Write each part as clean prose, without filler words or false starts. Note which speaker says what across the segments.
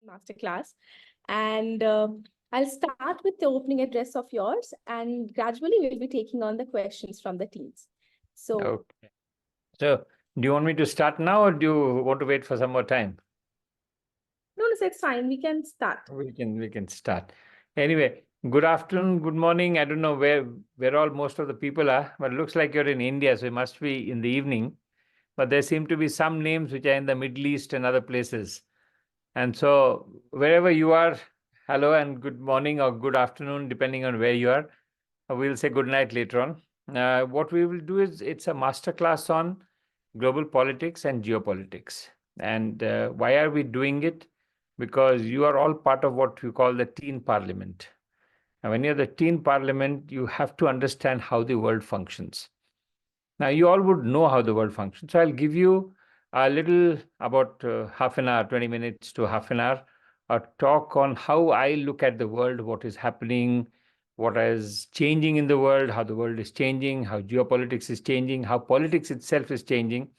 Speaker 1: masterclass. And I'll start with the opening address of yours, and gradually we'll be taking on the questions from the teams. So,
Speaker 2: Okay. So, do you want me to start now, or do you want to wait for some more time?
Speaker 1: no, it's fine. We can start.
Speaker 2: We can start. Anyway, good afternoon, good morning. I don't know where all most of the people are, but it looks like you're in India, so it must be in the evening. But there seem to be some names which are in the Middle East and other places. And so, wherever you are, hello and good morning or good afternoon, depending on where you are. We'll say good night later on. What we will do is it's a masterclass on global politics and geopolitics. And why are we doing it? Because you are all part of what we call the teen parliament. And when you're the teen parliament, you have to understand how the world functions. Now, you all would know how the world functions. So I'll give you a little, about half an hour, 20 minutes to half an hour, a talk on how I look at the world, what is happening, what is changing in the world, how the world is changing, how geopolitics is changing, how politics itself is changing.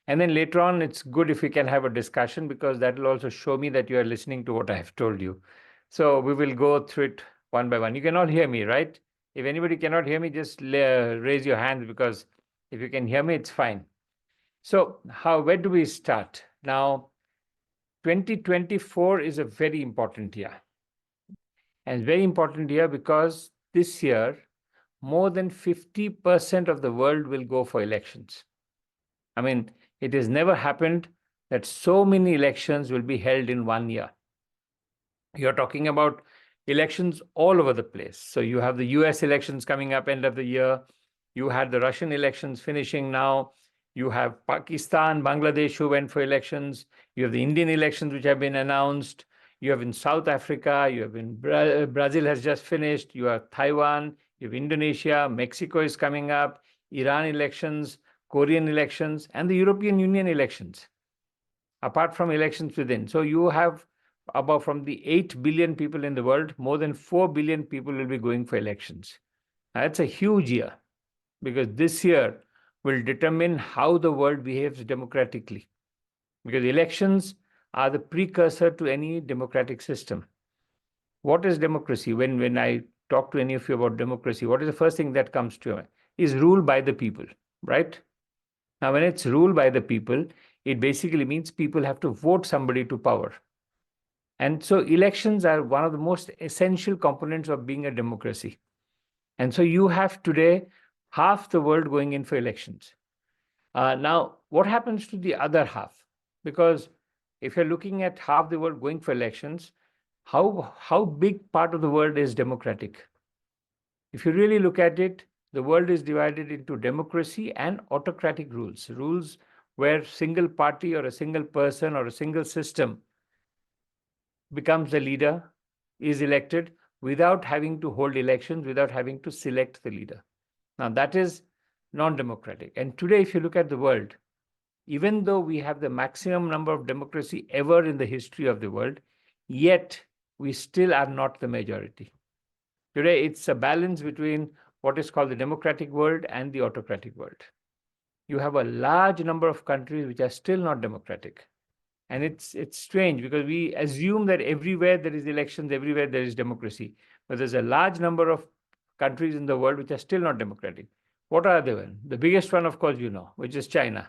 Speaker 2: And then later on, it's good if we can have a discussion, because that will also show me that you are listening to what I have told you. So we will go through it one by one. You can all hear me, right? If anybody cannot hear me, just raise your hands, because if you can hear me, it's fine. So where do we start? Now, 2024 is a very important year. And it's very important year because this year, more than 50% of the world will go for elections. I mean, it has never happened that so many elections will be held in 1 year. You're talking about elections all over the place. So you have the US elections coming up end of the year. You had the Russian elections finishing now. You have Pakistan, Bangladesh who went for elections. You have the Indian elections which have been announced. You have in South Africa. You have in Brazil has just finished. You have Taiwan. You have Indonesia. Mexico is coming up. Iran elections, Korean elections, and the European Union elections, apart from elections within. So you have about, from the 8 billion people in the world, more than 4 billion people will be going for elections. That's a huge year, because this year will determine how the world behaves democratically. Because elections are the precursor to any democratic system. What is democracy? When I talk to any of you about democracy, what is the first thing that comes to you? Is ruled by the people, right? Now, when it's ruled by the people, it basically means people have to vote somebody to power. And so elections are one of the most essential components of being a democracy. And so you have today half the world going in for elections. Now, what happens to the other half? Because if you're looking at half the world going for elections, how big part of the world is democratic? If you really look at it, the world is divided into democracy and autocratic rules, rules where single party or a single person or a single system becomes the leader, is elected without having to hold elections, without having to select the leader. Now, that is non-democratic. And today, if you look at the world, even though we have the maximum number of democracy ever in the history of the world, yet we still are not the majority. Today, it's a balance between what is called the democratic world and the autocratic world. You have a large number of countries which are still not democratic. And it's strange, because we assume that everywhere there is elections, everywhere there is democracy. But there's a large number of countries in the world which are still not democratic. What are they? The biggest one, of course, which is China,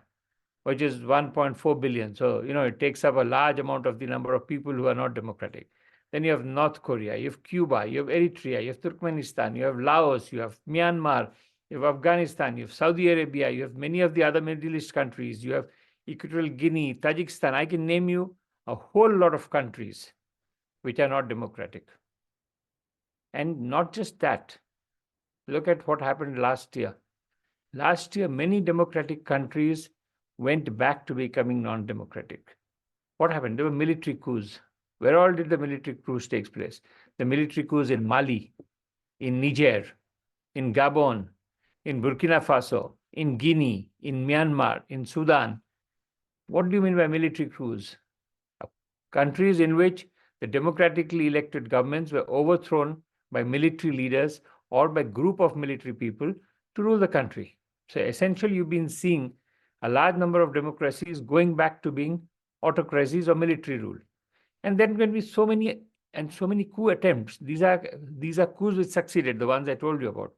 Speaker 2: which is 1.4 billion. So, it takes up a large amount of the number of people who are not democratic. Then you have North Korea, you have Cuba, you have Eritrea, you have Turkmenistan, you have Laos, you have Myanmar, you have Afghanistan, you have Saudi Arabia, you have many of the other Middle East countries, you have Equatorial Guinea, Tajikistan. I can name you a whole lot of countries which are not democratic. And not just that. Look at what happened last year. Last year, many democratic countries went back to becoming non-democratic. What happened? There were military coups. Where all did the military coups take place? The military coups in Mali, in Niger, in Gabon, in Burkina Faso, in Guinea, in Myanmar, in Sudan. What do you mean by military coups? Countries in which the democratically elected governments were overthrown by military leaders or by group of military people to rule the country. So essentially, you've been seeing a large number of democracies going back to being autocracies or military rule. And then going to be so many coup attempts. These are coups which succeeded, the ones I told you about.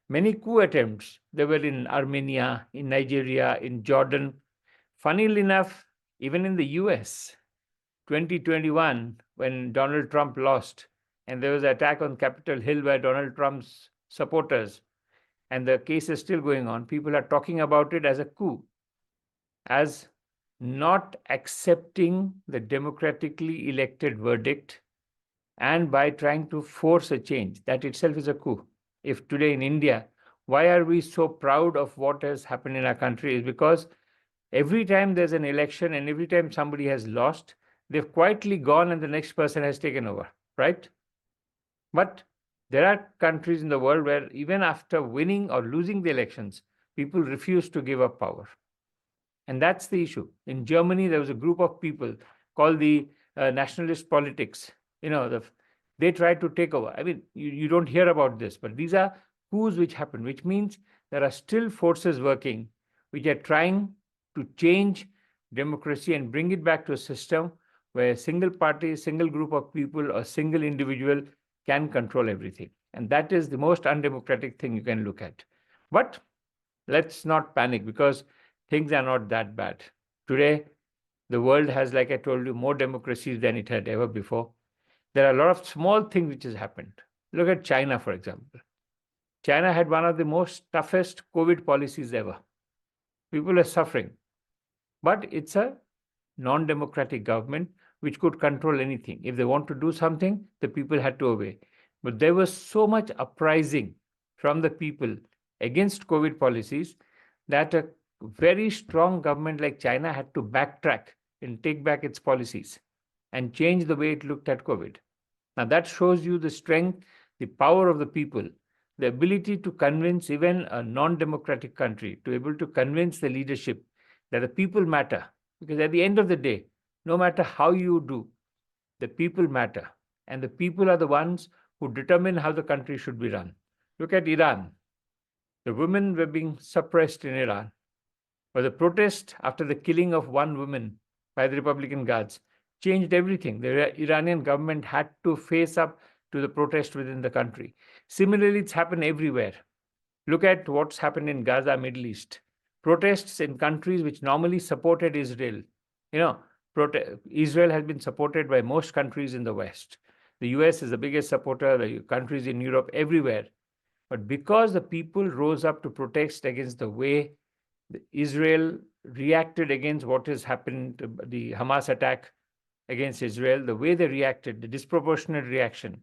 Speaker 2: Many coup attempts. They were in Armenia, in Nigeria, in Jordan. Funnily enough, even in the US, 2021, when Donald Trump lost, and there was an attack on Capitol Hill by Donald Trump's supporters, and the case is still going on. People are talking about it as a coup, as not accepting the democratically elected verdict, and by trying to force a change. That itself is a coup. If today in India, why are we so proud of what has happened in our country? Is because every time there's an election and every time somebody has lost, they've quietly gone and the next person has taken over, right? But there are countries in the world where even after winning or losing the elections, people refuse to give up power. And that's the issue. In Germany, there was a group of people called the nationalist politics. They tried to take over. I mean, you don't hear about this, but these are coups which happen, which means there are still forces working which are trying to change democracy and bring it back to a system where a single party, single group of people, or single individual can control everything. And that is the most undemocratic thing you can look at. But let's not panic, because things are not that bad. Today, the world has, like I told you, more democracies than it had ever before. There are a lot of small things which has happened. Look at China, for example. China had one of the most toughest COVID policies ever. People are suffering. But it's a non-democratic government which could control anything. If they want to do something, the people had to obey. But there was so much uprising from the people against COVID policies that a very strong government like China had to backtrack and take back its policies and change the way it looked at COVID. Now that shows you the strength, the power of the people, the ability to convince even a non-democratic country, to be able to convince the leadership that the people matter. Because at the end of the day, no matter how you do, the people matter. And the people are the ones who determine how the country should be run. Look at Iran. The women were being suppressed in Iran. But the protest after the killing of one woman by the Republican Guards changed everything. The Iranian government had to face up to the protest within the country. Similarly, it's happened everywhere. Look at what's happened in Gaza, Middle East. Protests in countries which normally supported Israel. Israel has been supported by most countries in the West. The US is the biggest supporter, the countries in Europe, everywhere. But because the people rose up to protest against the way Israel reacted against what has happened, the Hamas attack against Israel, the way they reacted, the disproportionate reaction,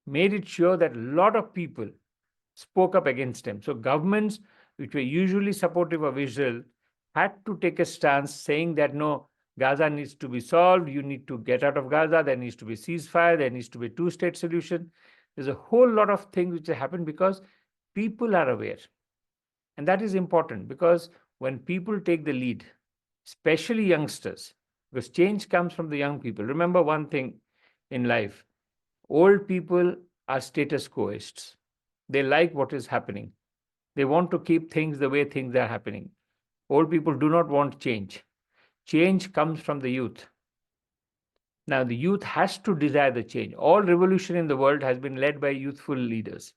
Speaker 2: made it sure that a lot of people spoke up against him. So governments which were usually supportive of Israel had to take a stance saying that no, Gaza needs to be solved, you need to get out of Gaza, there needs to be ceasefire, there needs to be a two-state solution. There's a whole lot of things which have happened because people are aware. And that is important, because when people take the lead, especially youngsters, because change comes from the young people. Remember one thing in life, old people are status quoists. They like what is happening. They want to keep things the way things are happening. Old people do not want change. Change comes from the youth. Now, the youth has to desire the change. All revolution in the world has been led by youthful leaders.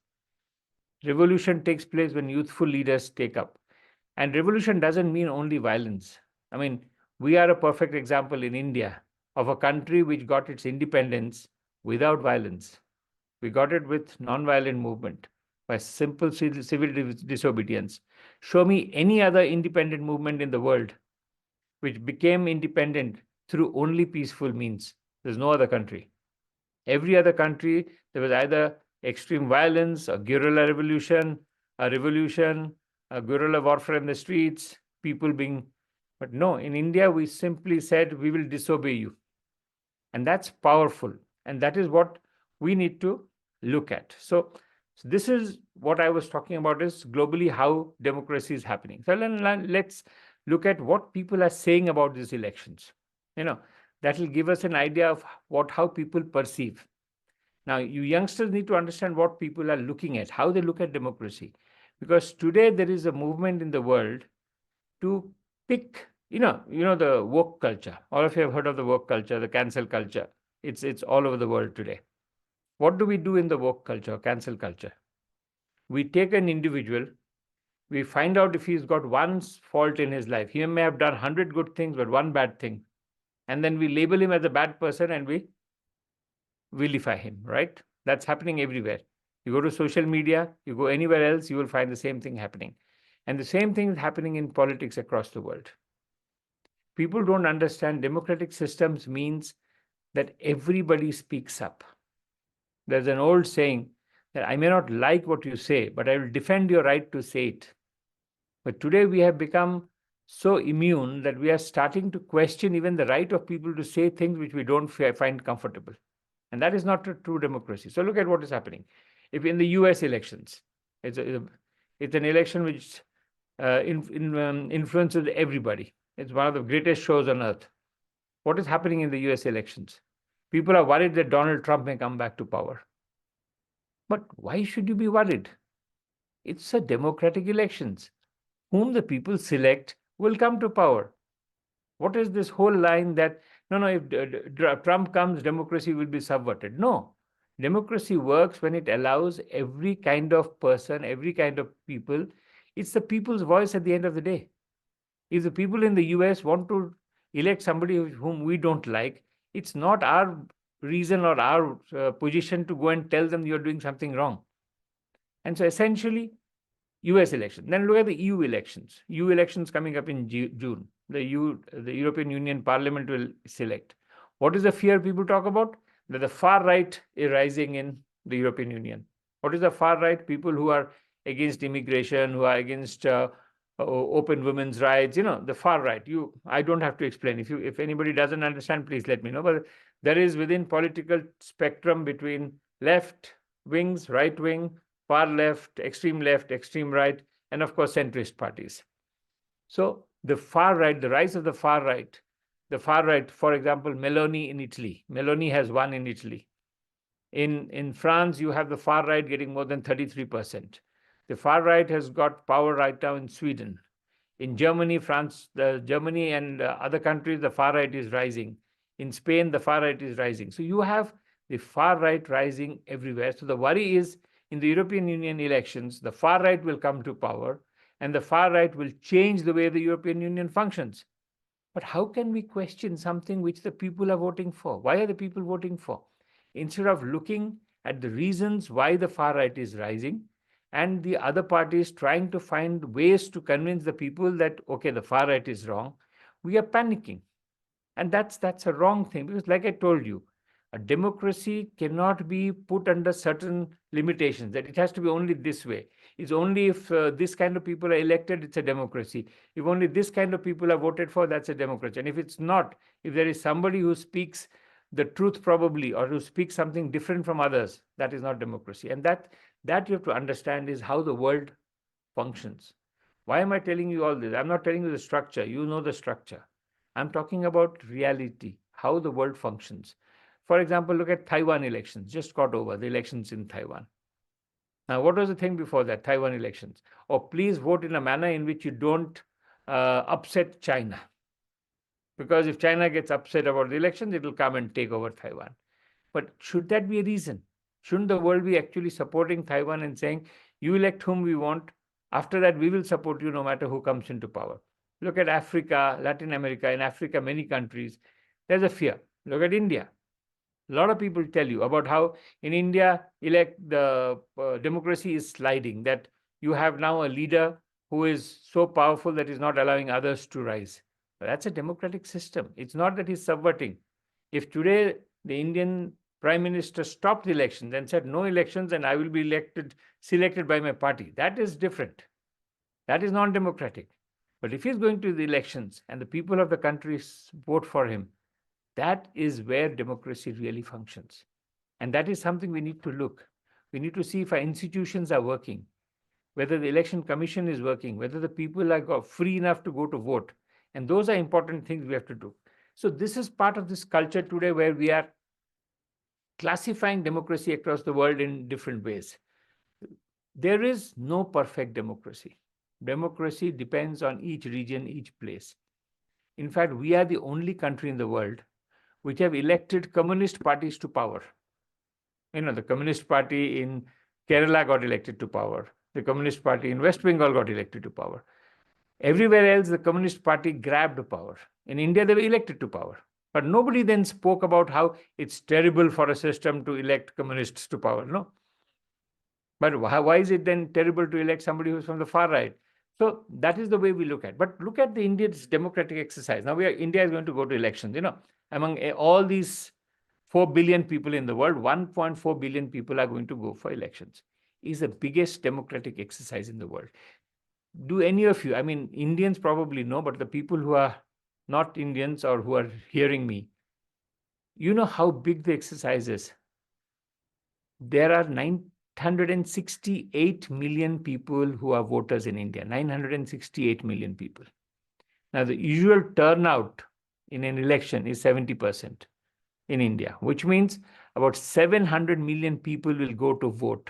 Speaker 2: Revolution takes place when youthful leaders take up. And revolution doesn't mean only violence. I mean, we are a perfect example in India of a country which got its independence without violence. We got it with non-violent movement, by simple civil disobedience. Show me any other independent movement in the world which became independent through only peaceful means. There's no other country. Every other country, there was either extreme violence, a guerrilla revolution, a guerrilla warfare in the streets, people being... But no, in India, we simply said, we will disobey you. And that's powerful. And that is what we need to look at. So this is what I was talking about, is globally how democracy is happening. So let's look at what people are saying about these elections. That will give us an idea of how people perceive. Now, you youngsters need to understand what people are looking at, how they look at democracy. Because today there is a movement in the world to pick, the woke culture. All of you have heard of the woke culture, the cancel culture. It's all over the world today. What do we do in the woke culture, cancel culture? We take an individual, we find out if he's got one fault in his life. He may have done 100 good things, but one bad thing. And then we label him as a bad person and we vilify him, right? That's happening everywhere. You go to social media, you go anywhere else, you will find the same thing happening. And the same thing is happening in politics across the world. People don't understand democratic systems means that everybody speaks up. There's an old saying that I may not like what you say, but I will defend your right to say it. But today we have become so immune that we are starting to question even the right of people to say things which we don't find comfortable. And that is not a true democracy. So look at what is happening. If in the US elections, it's an election which influences everybody. It's one of the greatest shows on earth. What is happening in the US elections? People are worried that Donald Trump may come back to power. But why should you be worried? It's a democratic elections. Whom the people select will come to power. What is this whole line that, no, if Trump comes, democracy will be subverted? No. Democracy works when it allows every kind of person, every kind of people. It's the people's voice at the end of the day. If the people in the US want to elect somebody whom we don't like, it's not our reason or our position to go and tell them you're doing something wrong. And so essentially, US election. Then look at the EU elections. EU elections coming up in June. The European Union Parliament will select. What is the fear people talk about? That the far right is rising in the European Union. What is the far right? People who are against immigration, who are against open women's rights, the far right. I don't have to explain. If anybody doesn't understand, please let me know. But there is within political spectrum between left wings, right wing, far left, extreme right, and of course centrist parties. So the far right, the rise of the far right, for example, Meloni in Italy. Meloni has won in Italy. In France, you have the far right getting more than 33%. The far right has got power right now in Sweden. In Germany, Germany and other countries, the far right is rising. In Spain, the far right is rising. So you have the far right rising everywhere. So the worry is in the European Union elections, the far right will come to power and the far right will change the way the European Union functions. But how can we question something which the people are voting for? Why are the people voting for? Instead of looking at the reasons why the far right is rising, and the other parties trying to find ways to convince the people that, okay, the far right is wrong, we are panicking. And that's a wrong thing, because like I told you, a democracy cannot be put under certain limitations, that it has to be only this way. It's only if this kind of people are elected, it's a democracy. If only this kind of people are voted for, that's a democracy. And if it's not, if there is somebody who speaks the truth probably, or who speaks something different from others, that is not democracy. And that you have to understand is how the world functions. Why am I telling you all this? I'm not telling you the structure. You know the structure. I'm talking about reality, how the world functions. For example, look at Taiwan elections. Just got over the elections in Taiwan. Now, what was the thing before that? Taiwan elections. Oh, please vote in a manner in which you don't upset China. Because if China gets upset about the elections, it will come and take over Taiwan. But should that be a reason? Shouldn't the world be actually supporting Taiwan and saying, you elect whom we want, after that we will support you no matter who comes into power? Look at Africa, Latin America. In Africa, many countries, there's a fear. Look at India. A lot of people tell you about how in India, the democracy is sliding, that you have now a leader who is so powerful that is not allowing others to rise. But that's a democratic system. It's not that he's subverting. If today the Indian Prime Minister stopped the elections and said no elections and I will be selected by my party, that is different. That is non-democratic. But if he's going to the elections and the people of the country vote for him, that is where democracy really functions. And that is something we need to look. We need to see if our institutions are working, whether the election commission is working, whether the people are free enough to go to vote. And those are important things we have to do. So this is part of this culture today where we are classifying democracy across the world in different ways. There is no perfect democracy. Democracy depends on each region, each place. In fact, we are the only country in the world which have elected communist parties to power. The Communist Party in Kerala got elected to power. The Communist Party in West Bengal got elected to power. Everywhere else, the Communist Party grabbed power. In India, they were elected to power. But nobody then spoke about how it's terrible for a system to elect communists to power. No. But why is it then terrible to elect somebody who's from the far right? So that is the way we look at it. But look at the India's democratic exercise. Now India is going to go to elections. Among all these 4 billion people in the world, 1.4 billion people are going to go for elections. It's the biggest democratic exercise in the world. Do any of you, Indians probably know, but the people who are not Indians or who are hearing me, you know how big the exercise is. There are 968 million people who are voters in India, 968 million people. Now, the usual turnout in an election is 70% in India, which means about 700 million people will go to vote.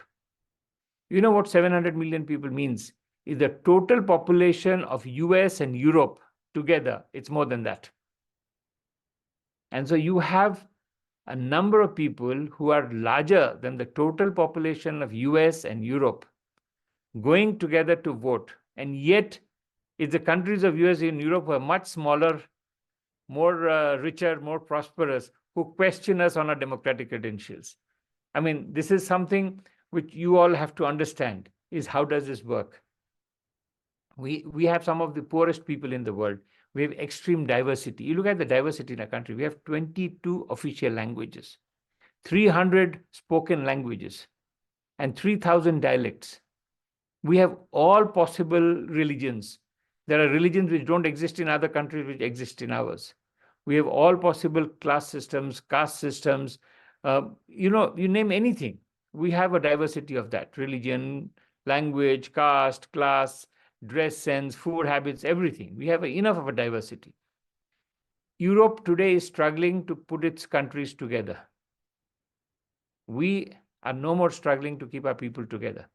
Speaker 2: You know what 700 million people means? Is the total population of US and Europe together. It's more than that. And so you have a number of people who are larger than the total population of US and Europe going together to vote. And yet, it's the countries of US and Europe who are much smaller, more richer, more prosperous, who question us on our democratic credentials. This is something which you all have to understand, is how does this work? We have some of the poorest people in the world. We have extreme diversity. You look at the diversity in our country. We have 22 official languages, 300 spoken languages, and 3,000 dialects. We have all possible religions. There are religions which don't exist in other countries which exist in ours. We have all possible class systems, caste systems. You name anything. We have a diversity of that. Religion, language, caste, class, dress sense, food habits, everything. We have enough of a diversity. Europe today is struggling to put its countries together. We are no more struggling to keep our people together.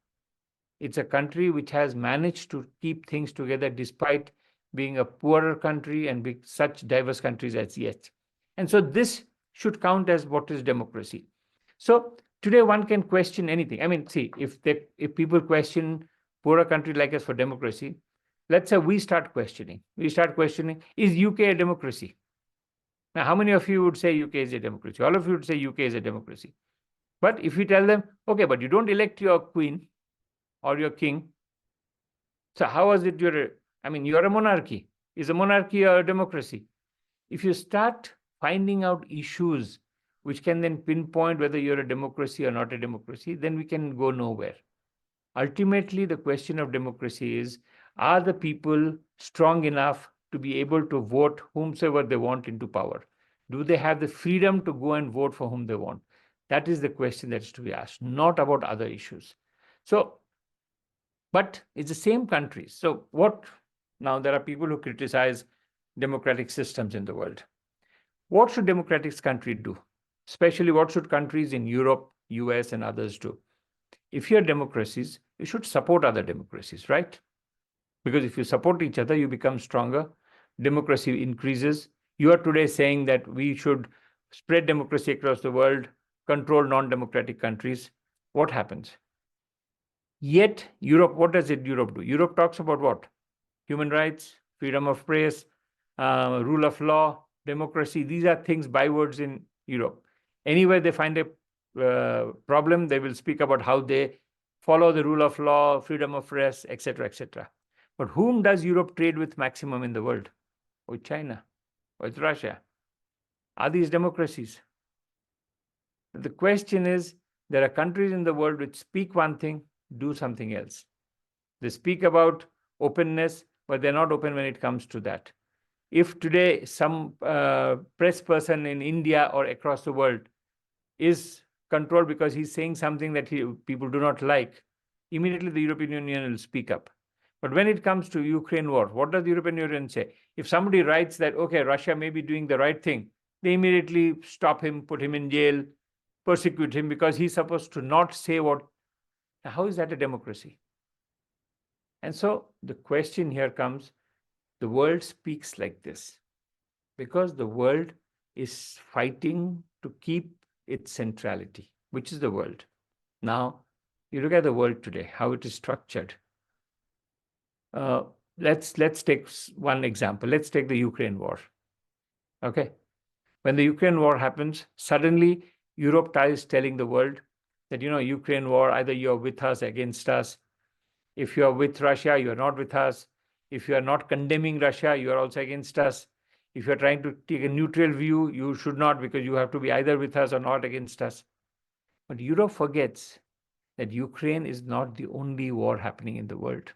Speaker 2: It's a country which has managed to keep things together despite being a poorer country and being such diverse countries as yet. And so this should count as what is democracy. So today one can question anything. See, if people question poorer country like us for democracy, let's say we start questioning. Is UK a democracy? Now, how many of you would say UK is a democracy? All of you would say UK is a democracy. But if you tell them, okay, but you don't elect your queen or your king, so how is it you're a monarchy? Is a monarchy a democracy? If you start finding out issues which can then pinpoint whether you're a democracy or not a democracy, then we can go nowhere. Ultimately, the question of democracy is, are the people strong enough to be able to vote whomsoever they want into power? Do they have the freedom to go and vote for whom they want? That is the question that is to be asked, not about other issues. But it's the same countries. So what? Now, there are people who criticize democratic systems in the world. What should democratic countries do? Especially what should countries in Europe, US, and others do? If you're democracies, you should support other democracies, right? Because if you support each other, you become stronger. Democracy increases. You are today saying that we should spread democracy across the world, control non-democratic countries. What happens? Yet, Europe, what does Europe do? Europe talks about what? Human rights, freedom of press, rule of law, democracy. These are things, bywords in Europe. Anywhere they find a problem, they will speak about how they follow the rule of law, freedom of press, etc., etc. But whom does Europe trade with maximum in the world? With China, with Russia. Are these democracies? The question is, there are countries in the world which speak one thing, do something else. They speak about openness, but they're not open when it comes to that. If today some press person in India or across the world is controlled because he's saying something that people do not like, immediately the European Union will speak up. But when it comes to Ukraine war, what does the European Union say? If somebody writes that, okay, Russia may be doing the right thing, they immediately stop him, put him in jail, persecute him because he's supposed to not say what. How is that a democracy? And so the question here comes, the world speaks like this because the world is fighting to keep its centrality, which is the world. Now, you look at the world today, how it is structured. Let's take one example. Let's take the Ukraine war. Okay. When the Ukraine war happens, suddenly Europe is telling the world that, Ukraine war, either you're with us, against us. If you are with Russia, you are not with us. If you are not condemning Russia, you are also against us. If you're trying to take a neutral view, you should not, because you have to be either with us or not against us. But Europe forgets that Ukraine is not the only war happening in the world.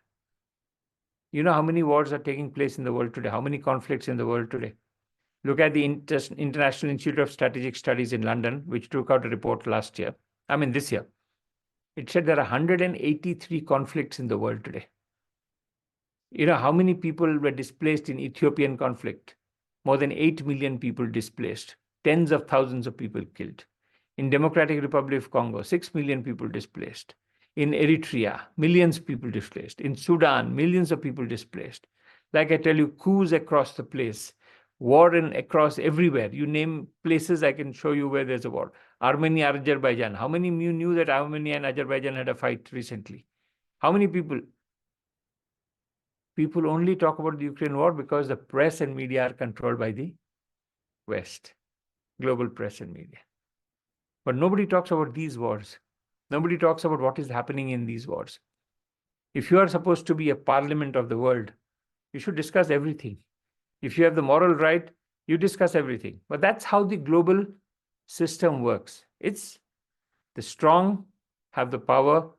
Speaker 2: You know how many wars are taking place in the world today? How many conflicts in the world today? Look at the International Institute of Strategic Studies in London, which took out a report this year. It said there are 183 conflicts in the world today. You know how many people were displaced in Ethiopian conflict? More than 8 million people displaced, tens of thousands of people killed. In Democratic Republic of Congo, 6 million people displaced. In Eritrea, millions of people displaced. In Sudan, millions of people displaced. Like I tell you, coups across the place, war across everywhere. You name places, I can show you where there's a war. Armenia, Azerbaijan. How many of you knew that Armenia and Azerbaijan had a fight recently? How many people? People only talk about the Ukraine war because the press and media are controlled by the West, global press and media. But nobody talks about these wars. Nobody talks about what is happening in these wars. If you are supposed to be a parliament of the world, you should discuss everything. If you have the moral right, you discuss everything. But that's how the global system works. It's the strong have the power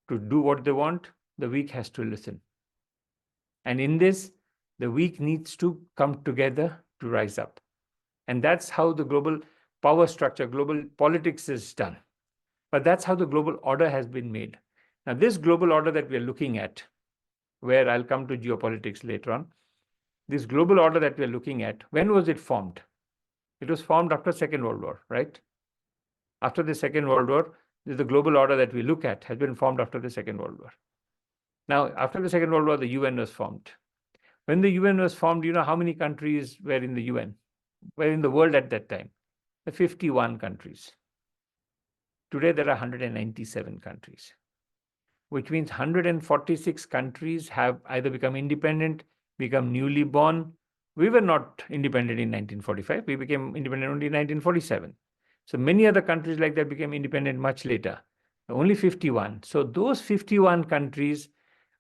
Speaker 2: to do what they want. The weak has to listen. And in this, the weak needs to come together to rise up. And that's how the global power structure, global politics is done. But that's how the global order has been made. Now, this global order that we are looking at, where I'll come to geopolitics later on, this global order that we are looking at, when was it formed? It was formed after Second World War, right? After the Second World War, the global order that we look at has been formed after the Second World War. Now, after the Second World War, the UN was formed. When the UN was formed, you know how many countries were in the UN? Were in the world at that time? The 51 countries. Today, there are 197 countries, which means 146 countries have either become independent, become newly born. We were not independent in 1945. We became independent only in 1947. So many other countries like that became independent much later. Only 51. So those 51 countries,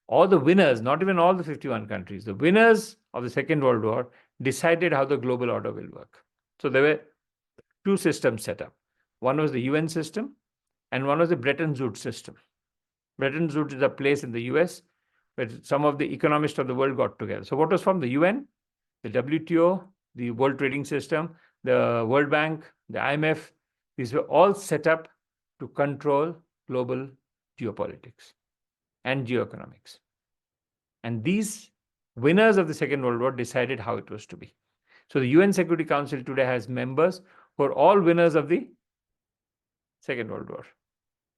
Speaker 2: all the winners, not even all the 51 countries, the winners of the Second World War decided how the global order will work. So there were two systems set up. One was the UN system, and one was the Bretton Woods system. Bretton Woods is a place in the US where some of the economists of the world got together. So what was from the UN? The WTO, the World Trading System, the World Bank, the IMF, these were all set up to control global geopolitics and geoeconomics. And these winners of the Second World War decided how it was to be. So the UN Security Council today has members who are all winners of the Second World War.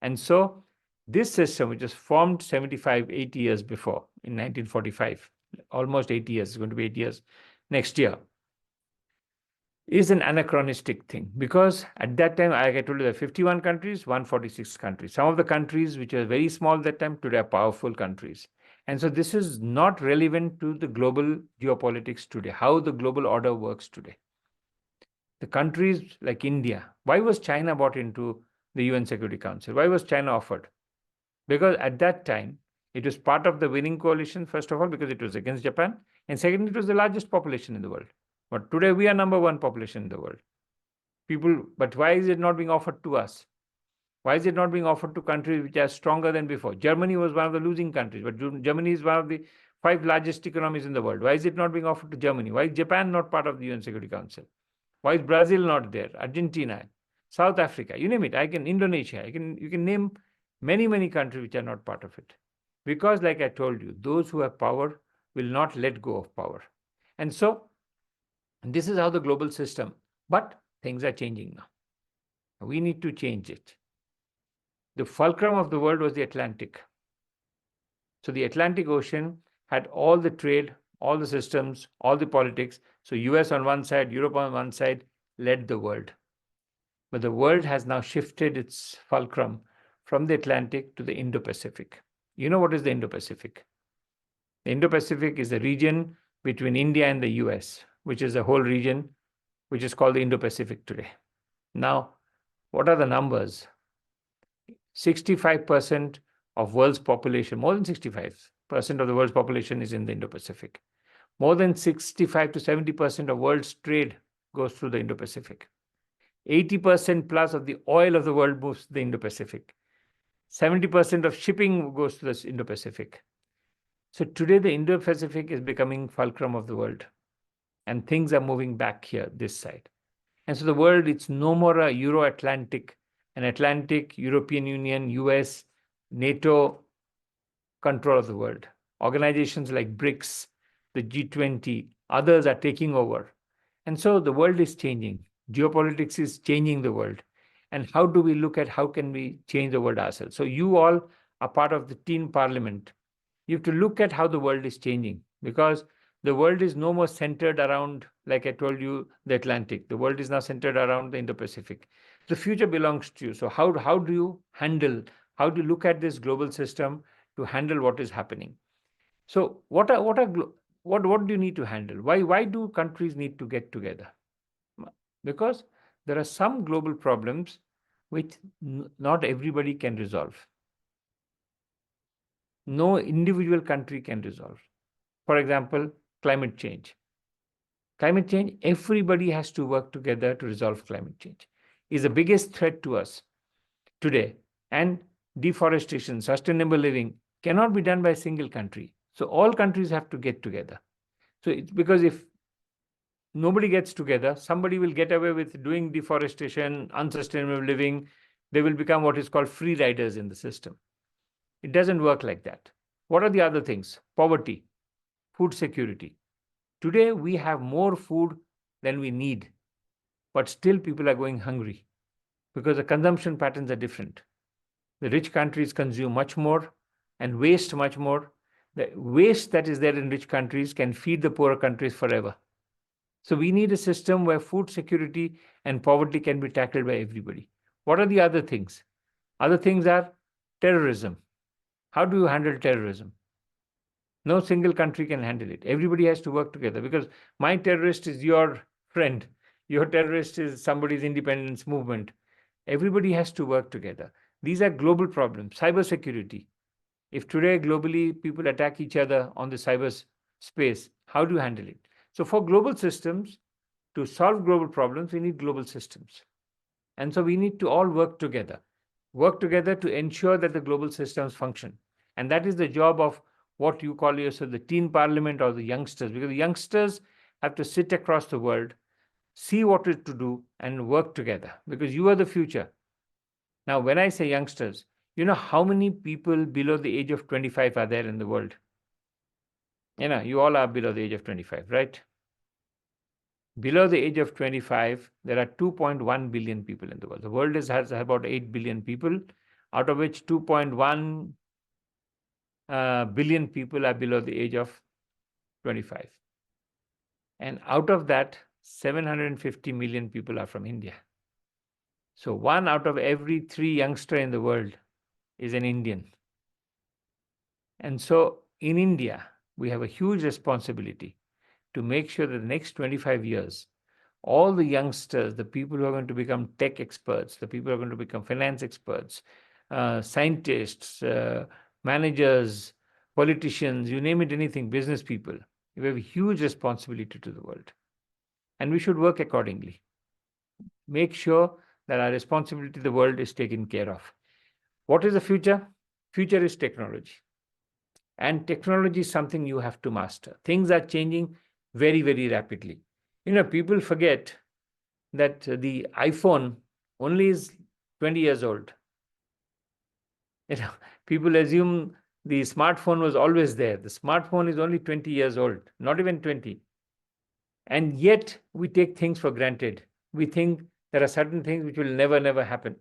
Speaker 2: And so this system, which was formed 75, 80 years before, in 1945, almost 80 years, it's going to be 8 years next year, is an anachronistic thing, because at that time, like I told you, there are 51 countries, 146 countries. Some of the countries which were very small at that time today are powerful countries. And so this is not relevant to the global geopolitics today, how the global order works today. The countries like India, why was China brought into the UN Security Council? Why was China offered? Because at that time, it was part of the winning coalition, first of all, because it was against Japan. And second, it was the largest population in the world. But today, we are number one population in the world. But why is it not being offered to us? Why is it not being offered to countries which are stronger than before? Germany was one of the losing countries, but Germany is one of the 5 largest economies in the world. Why is it not being offered to Germany? Why is Japan not part of the UN Security Council? Why is Brazil not there? Argentina, South Africa, you name it. Indonesia, you can name many, many countries which are not part of it. Because like I told you, those who have power will not let go of power. And so this is how the global system, but things are changing now. We need to change it. The fulcrum of the world was the Atlantic. So the Atlantic Ocean had all the trade, all the systems, all the politics. So US on one side, Europe on one side, led the world. But the world has now shifted its fulcrum from the Atlantic to the Indo-Pacific. You know what is the Indo-Pacific? The Indo-Pacific is the region between India and the US, which is a whole region which is called the Indo-Pacific today. Now, what are the numbers? 65% of world's population, more than 65% of the world's population is in the Indo-Pacific. More than 65 to 70% of world's trade goes through the Indo-Pacific. 80% plus of the oil of the world moves to the Indo-Pacific. 70% of shipping goes to the Indo-Pacific. So today the Indo-Pacific is becoming fulcrum of the world, and things are moving back here, this side. And so the world, it's no more a Euro-Atlantic, an Atlantic, European Union, US, NATO control of the world. Organizations like BRICS, the G20, others are taking over. And so the world is changing. Geopolitics is changing the world. And how do we look at how can we change the world ourselves? So you all are part of the teen parliament. You have to look at how the world is changing, because the world is no more centered around, like I told you, the Atlantic. The world is now centered around the Indo-Pacific. The future belongs to you. So how do you handle, how do you look at this global system to handle what is happening? So what do you need to handle? Why do countries need to get together? Because there are some global problems which not everybody can resolve. No individual country can resolve. For example, climate change. Climate change, everybody has to work together to resolve climate change. Is the biggest threat to us today. And deforestation, sustainable living cannot be done by a single country. So all countries have to get together. So it's because if nobody gets together, somebody will get away with doing deforestation, unsustainable living. They will become what is called free riders in the system. It doesn't work like that. What are the other things? Poverty, food security. Today, we have more food than we need, but still people are going hungry because the consumption patterns are different. The rich countries consume much more and waste much more. The waste that is there in rich countries can feed the poorer countries forever. So we need a system where food security and poverty can be tackled by everybody. What are the other things? Other things are terrorism. How do you handle terrorism? No single country can handle it. Everybody has to work together, because my terrorist is your friend. Your terrorist is somebody's independence movement. Everybody has to work together. These are global problems. Cybersecurity. If today globally people attack each other on the cyber space, how do you handle it? So for global systems, to solve global problems, we need global systems. And so we need to all work together to ensure that the global systems function. And that is the job of what you call yourself the teen parliament or the youngsters, because the youngsters have to sit across the world, see what is to do, and work together, because you are the future. Now, when I say youngsters, you know how many people below the age of 25 are there in the world? You all are below the age of 25, right? Below the age of 25, there are 2.1 billion people in the world. The world has about 8 billion people, out of which 2.1 billion people are below the age of 25. And out of that, 750 million people are from India. So 1 out of every 3 youngster in the world is an Indian. And so in India, we have a huge responsibility to make sure that the next 25 years, all the youngsters, the people who are going to become tech experts, the people who are going to become finance experts, scientists, managers, politicians, you name it, anything, business people, we have a huge responsibility to the world. And we should work accordingly. Make sure that our responsibility to the world is taken care of. What is the future? Future is technology. And technology is something you have to master. Things are changing very, very rapidly. People forget that the iPhone only is 20 years old. People assume the smartphone was always there. The smartphone is only 20 years old, not even 20. And yet we take things for granted. We think there are certain things which will never, never happen.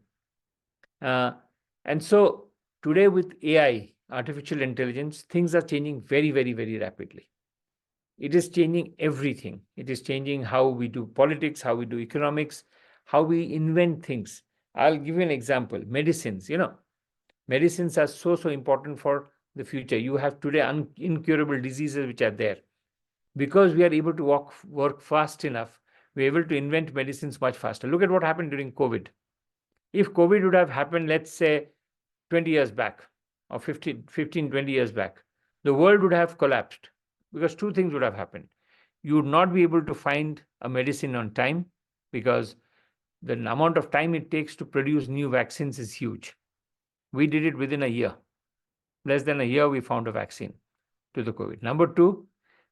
Speaker 2: And so today with AI, artificial intelligence, things are changing very, very, very rapidly. It is changing everything. It is changing how we do politics, how we do economics, how we invent things. I'll give you an example. Medicines, medicines are so important for the future. You have today incurable diseases which are there. Because we are able to work fast enough, we're able to invent medicines much faster. Look at what happened during COVID. If COVID would have happened, let's say 20 years back, or 15, 20 years back, the world would have collapsed because two things would have happened. You would not be able to find a medicine on time because the amount of time it takes to produce new vaccines is huge. We did it within a year. Less than a year, we found a vaccine to the COVID. Number two,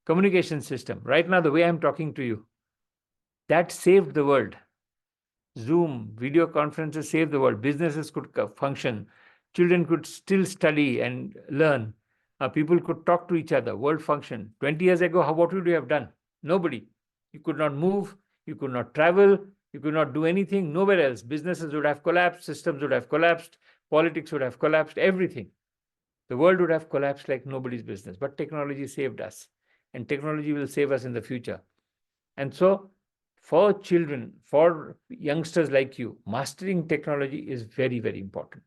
Speaker 2: communication system. Right now, the way I'm talking to you, that saved the world. Zoom, video conferences saved the world. Businesses could function. Children could still study and learn. People could talk to each other. World function. 20 years ago, what would you have done? Nobody. You could not move. You could not travel. You could not do anything. Nowhere else. Businesses would have collapsed. Systems would have collapsed. Politics would have collapsed. Everything. The world would have collapsed like nobody's business. But technology saved us. And technology will save us in the future. And so, for children, for youngsters like you, mastering technology is very, very important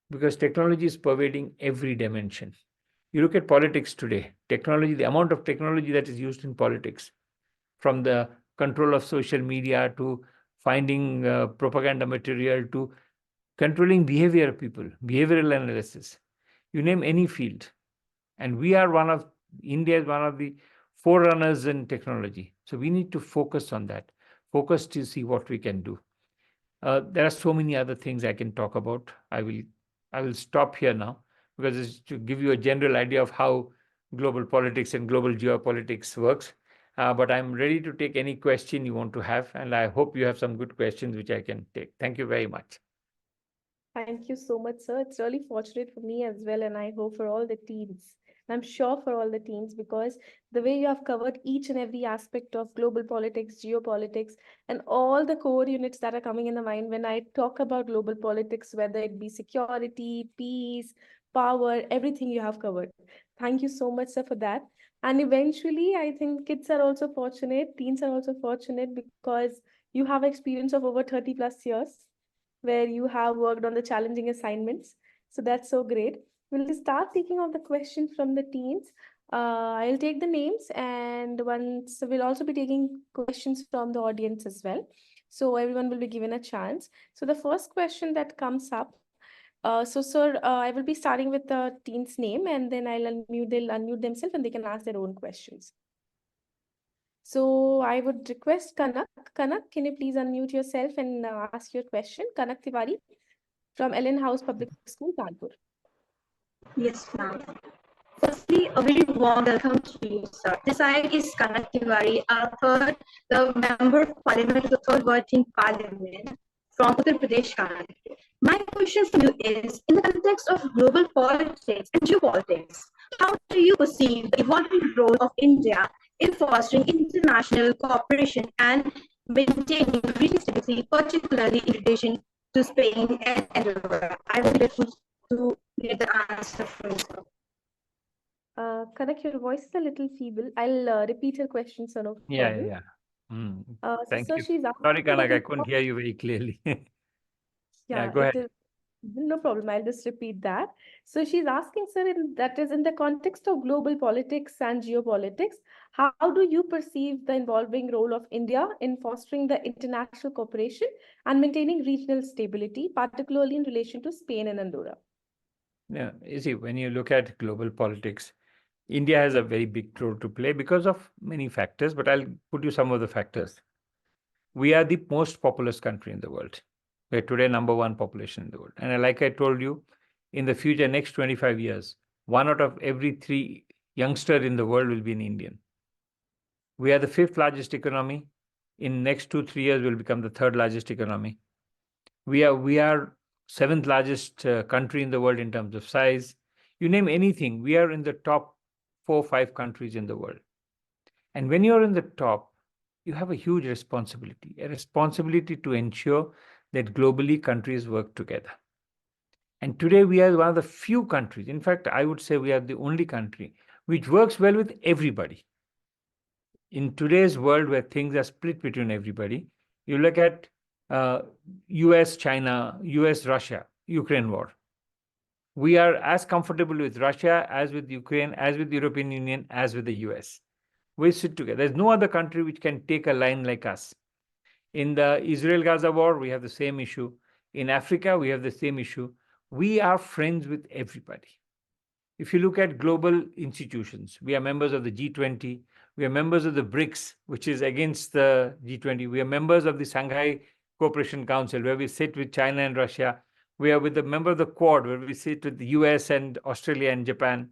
Speaker 2: because technology is pervading every dimension. You look at politics today, technology, the amount of technology that is used in politics, from the control of social media to finding propaganda material to controlling behavior of people, behavioral analysis, you name any field. And India is one of the forerunners in technology. So we need to focus on that, focus to see what we can do. There are so many other things I can talk about. I will stop here now because it's to give you a general idea of how global politics and global geopolitics works. But I'm ready to take any question you want to have, and I hope you have some good questions which I can take. Thank you very much.
Speaker 1: Thank you so much, sir. It's really fortunate for me as well, and I hope for all the teams. I'm sure for all the teams because the way you have covered each and every aspect of global politics, geopolitics, and all the core units that are coming in the mind when I talk about global politics, whether it be security, peace, power, everything you have covered. Thank you so much, sir, for that. And eventually, I think kids are also fortunate, teens are also fortunate because you have experience of over 30 plus years where you have worked on the challenging assignments. So that's so great. We'll start taking all the questions from the teens. I'll take the names and once we'll also be taking questions from the audience as well. So everyone will be given a chance. So the first question that comes up, so sir, I will be starting with the teen's name and then they'll unmute themselves and they can ask their own questions. So I would request Kanak. Kanak, can you please unmute yourself and ask your question? Kanak Tiwari from Allenhouse Public School, Kanpur.
Speaker 3: Yes, ma'am. Firstly, a very warm welcome to you, sir. This side is Kanak Tiwari, the Member of Parliament of the Third Working Parliament from Uttar Pradesh, Kanak. My question for you is, in the context of global politics and geopolitics, how do you perceive the evolving role of India in fostering international cooperation and maintaining regional stability, particularly in relation to Spain and Andorra? I would like to get the answer from you.
Speaker 1: Kanak, your voice is a little feeble. I'll repeat her question, so no problem.
Speaker 2: Yeah.
Speaker 1: Thank
Speaker 2: you.
Speaker 1: She's asking
Speaker 2: Sorry, Kanak, I couldn't hear you very clearly. Go ahead.
Speaker 1: No problem. I'll just repeat that. So she's asking, sir, that is in the context of global politics and geopolitics, how do you perceive the evolving role of India in fostering the international cooperation and maintaining regional stability, particularly in relation to Spain and Andorra?
Speaker 2: Yeah, you see, when you look at global politics, India has a very big role to play because of many factors, but I'll put you some of the factors. We are the most populous country in the world. We're today number one population in the world. And like I told you, in the future, next 25 years, 1 out of every 3 youngsters in the world will be an Indian. We are the 5th largest economy. In next 2-3 years, we'll become the 3rd largest economy. We are 7th largest country in the world in terms of size. You name anything, we are in the top 4-5 countries in the world. And when you're in the top, you have a huge responsibility to ensure that globally countries work together. And today we are one of the few countries, in fact, I would say we are the only country which works well with everybody. in today's world where things are split between everybody, you look at US, China, US, Russia, Ukraine war. We are as comfortable with Russia as with Ukraine, as with the European Union, as with the US. We sit together. There's no other country which can take a line like us. In the Israel-Gaza war, we have the same issue. In Africa, we have the same issue. We are friends with everybody. If you look at global institutions, we are members of the G20, we are members of the BRICS, which is against the G20. We are members of the Shanghai Cooperation Council, where we sit with China and Russia. We are with the member of the Quad, where we sit with the US and Australia and Japan.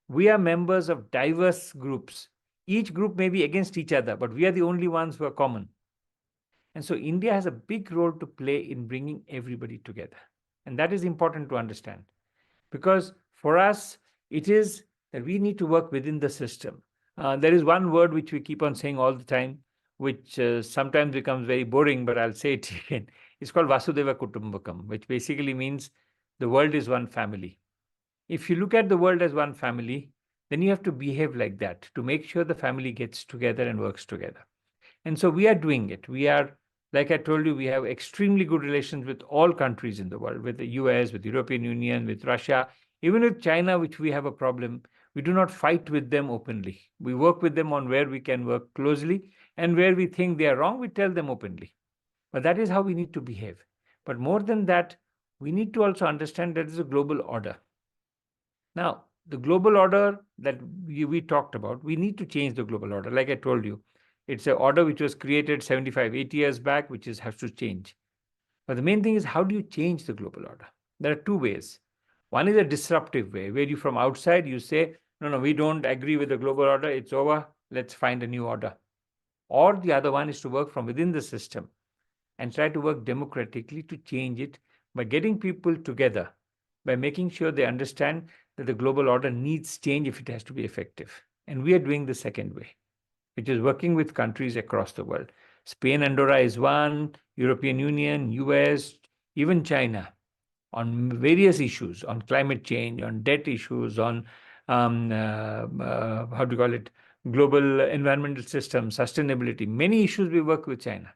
Speaker 2: We are members of diverse groups. Each group may be against each other, but we are the only ones who are common. And so India has a big role to play in bringing everybody together. And that is important to understand. Because for us, it is that we need to work within the system. There is one word which we keep on saying all the time, which sometimes becomes very boring, but I'll say it again. It's called Vasudhaiva Kutumbakam, which basically means the world is one family. If you look at the world as one family, then you have to behave like that to make sure the family gets together and works together. And so we are doing it. We are, like I told you, we have extremely good relations with all countries in the world, with the US, with the European Union, with Russia, even with China, which we have a problem. We do not fight with them openly. We work with them on where we can work closely, and where we think they are wrong, we tell them openly. But that is how we need to behave. But more than that, we need to also understand that it's a global order. Now, the global order that we talked about, we need to change the global order. Like I told you, it's an order which was created 75, 80 years back, which has to change. But the main thing is, how do you change the global order? There are two ways. One is a disruptive way, where you from outside, you say, no, we don't agree with the global order. It's over. Let's find a new order. Or the other one is to work from within the system and try to work democratically to change it by getting people together, by making sure they understand that the global order needs change if it has to be effective. And we are doing the second way, which is working with countries across the world. Spain, Andorra is one, European Union, US, even China, on various issues, on climate change, on debt issues, on how do you call it, global environmental system, sustainability. Many issues we work with China,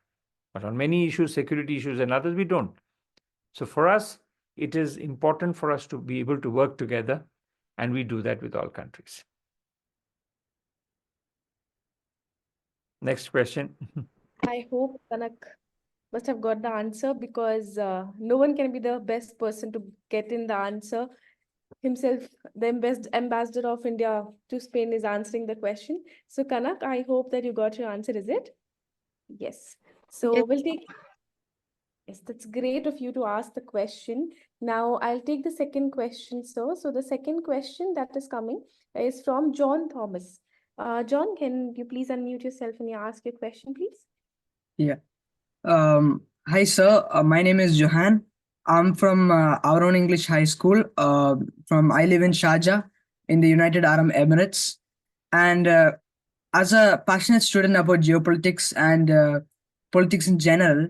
Speaker 2: but on many issues, security issues and others, we don't. So for us, it is important for us to be able to work together, and we do that with all countries. Next question.
Speaker 1: I hope Kanak must have got the answer, because no one can be the best person to get in the answer. Himself, the best ambassador of India to Spain, is answering the question. So Kanak, I hope that you got your answer, is it? Yes. So
Speaker 3: Yes.
Speaker 1: we'll take. Yes, that's great of you to ask the question. Now I'll take the second question, sir. So the second question that is coming is from Johan Thomas. John, can you please unmute yourself and you ask your question, please?
Speaker 4: Yeah. Hi, sir. My name is Johan. I'm from our own English high school. I live in Sharjah in the United Arab Emirates. And as a passionate student about geopolitics and politics in general,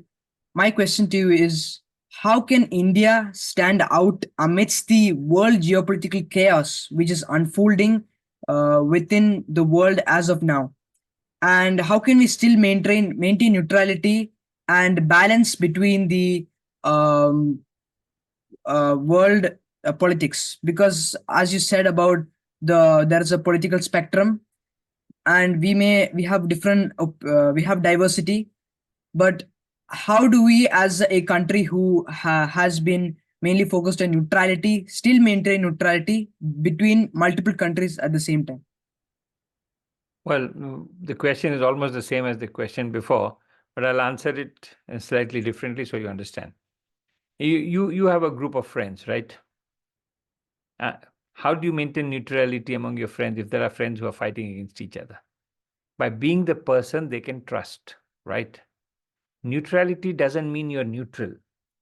Speaker 4: my question to you is, how can India stand out amidst the world geopolitical chaos which is unfolding within the world as of now? And how can we still maintain neutrality and balance between the world politics? Because as you said about there's a political spectrum, and we have different we have diversity, but how do we, as a country who has been mainly focused on neutrality, still maintain neutrality between multiple countries at the same time?
Speaker 2: Well, the question is almost the same as the question before, but I'll answer it slightly differently so you understand. You have a group of friends, right? How do you maintain neutrality among your friends if there are friends who are fighting against each other? By being the person they can trust, right? Neutrality doesn't mean you're neutral,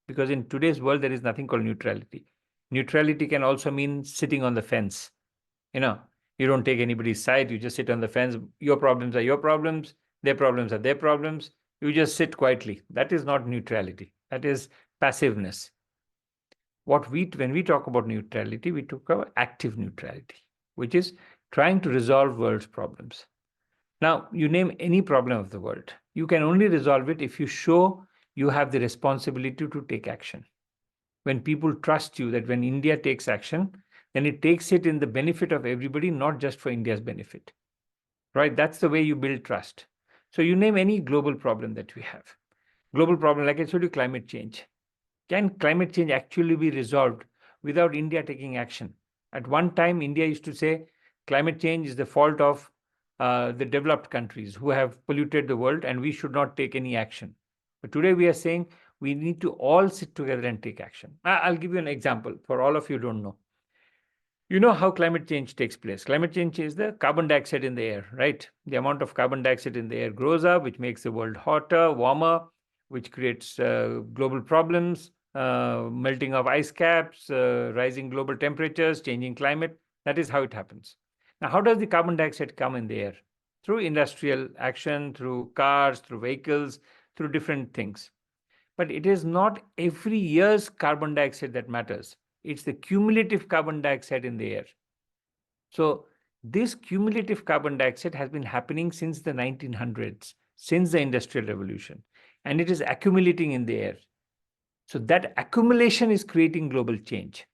Speaker 2: because in today's world, there is nothing called neutrality. Neutrality can also mean sitting on the fence. You don't take anybody's side. You just sit on the fence. Your problems are your problems. Their problems are their problems. You just sit quietly. That is not neutrality. That is passiveness. When we talk about neutrality, we talk about active neutrality, which is trying to resolve world's problems. Now, you name any problem of the world. You can only resolve it if you show you have the responsibility to take action. When people trust you that when India takes action, then it takes it in the benefit of everybody, not just for India's benefit. Right? That's the way you build trust. So you name any global problem that we have. Global problem, like I told you, climate change. Can climate change actually be resolved without India taking action? At one time, India used to say climate change is the fault of the developed countries who have polluted the world and we should not take any action. But today we are saying we need to all sit together and take action. I'll give you an example for all of you who don't know. You know how climate change takes place. Climate change is the carbon dioxide in the air, right? The amount of carbon dioxide in the air grows up, which makes the world hotter, warmer, which creates global problems, melting of ice caps, rising global temperatures, changing climate. That is how it happens. Now, how does the carbon dioxide come in the air? Through industrial action, through cars, through vehicles, through different things. But it is not every year's carbon dioxide that matters. It's the cumulative carbon dioxide in the air. So this cumulative carbon dioxide has been happening since the 1900s, since the Industrial Revolution, and it is accumulating in the air. So that accumulation is creating global change.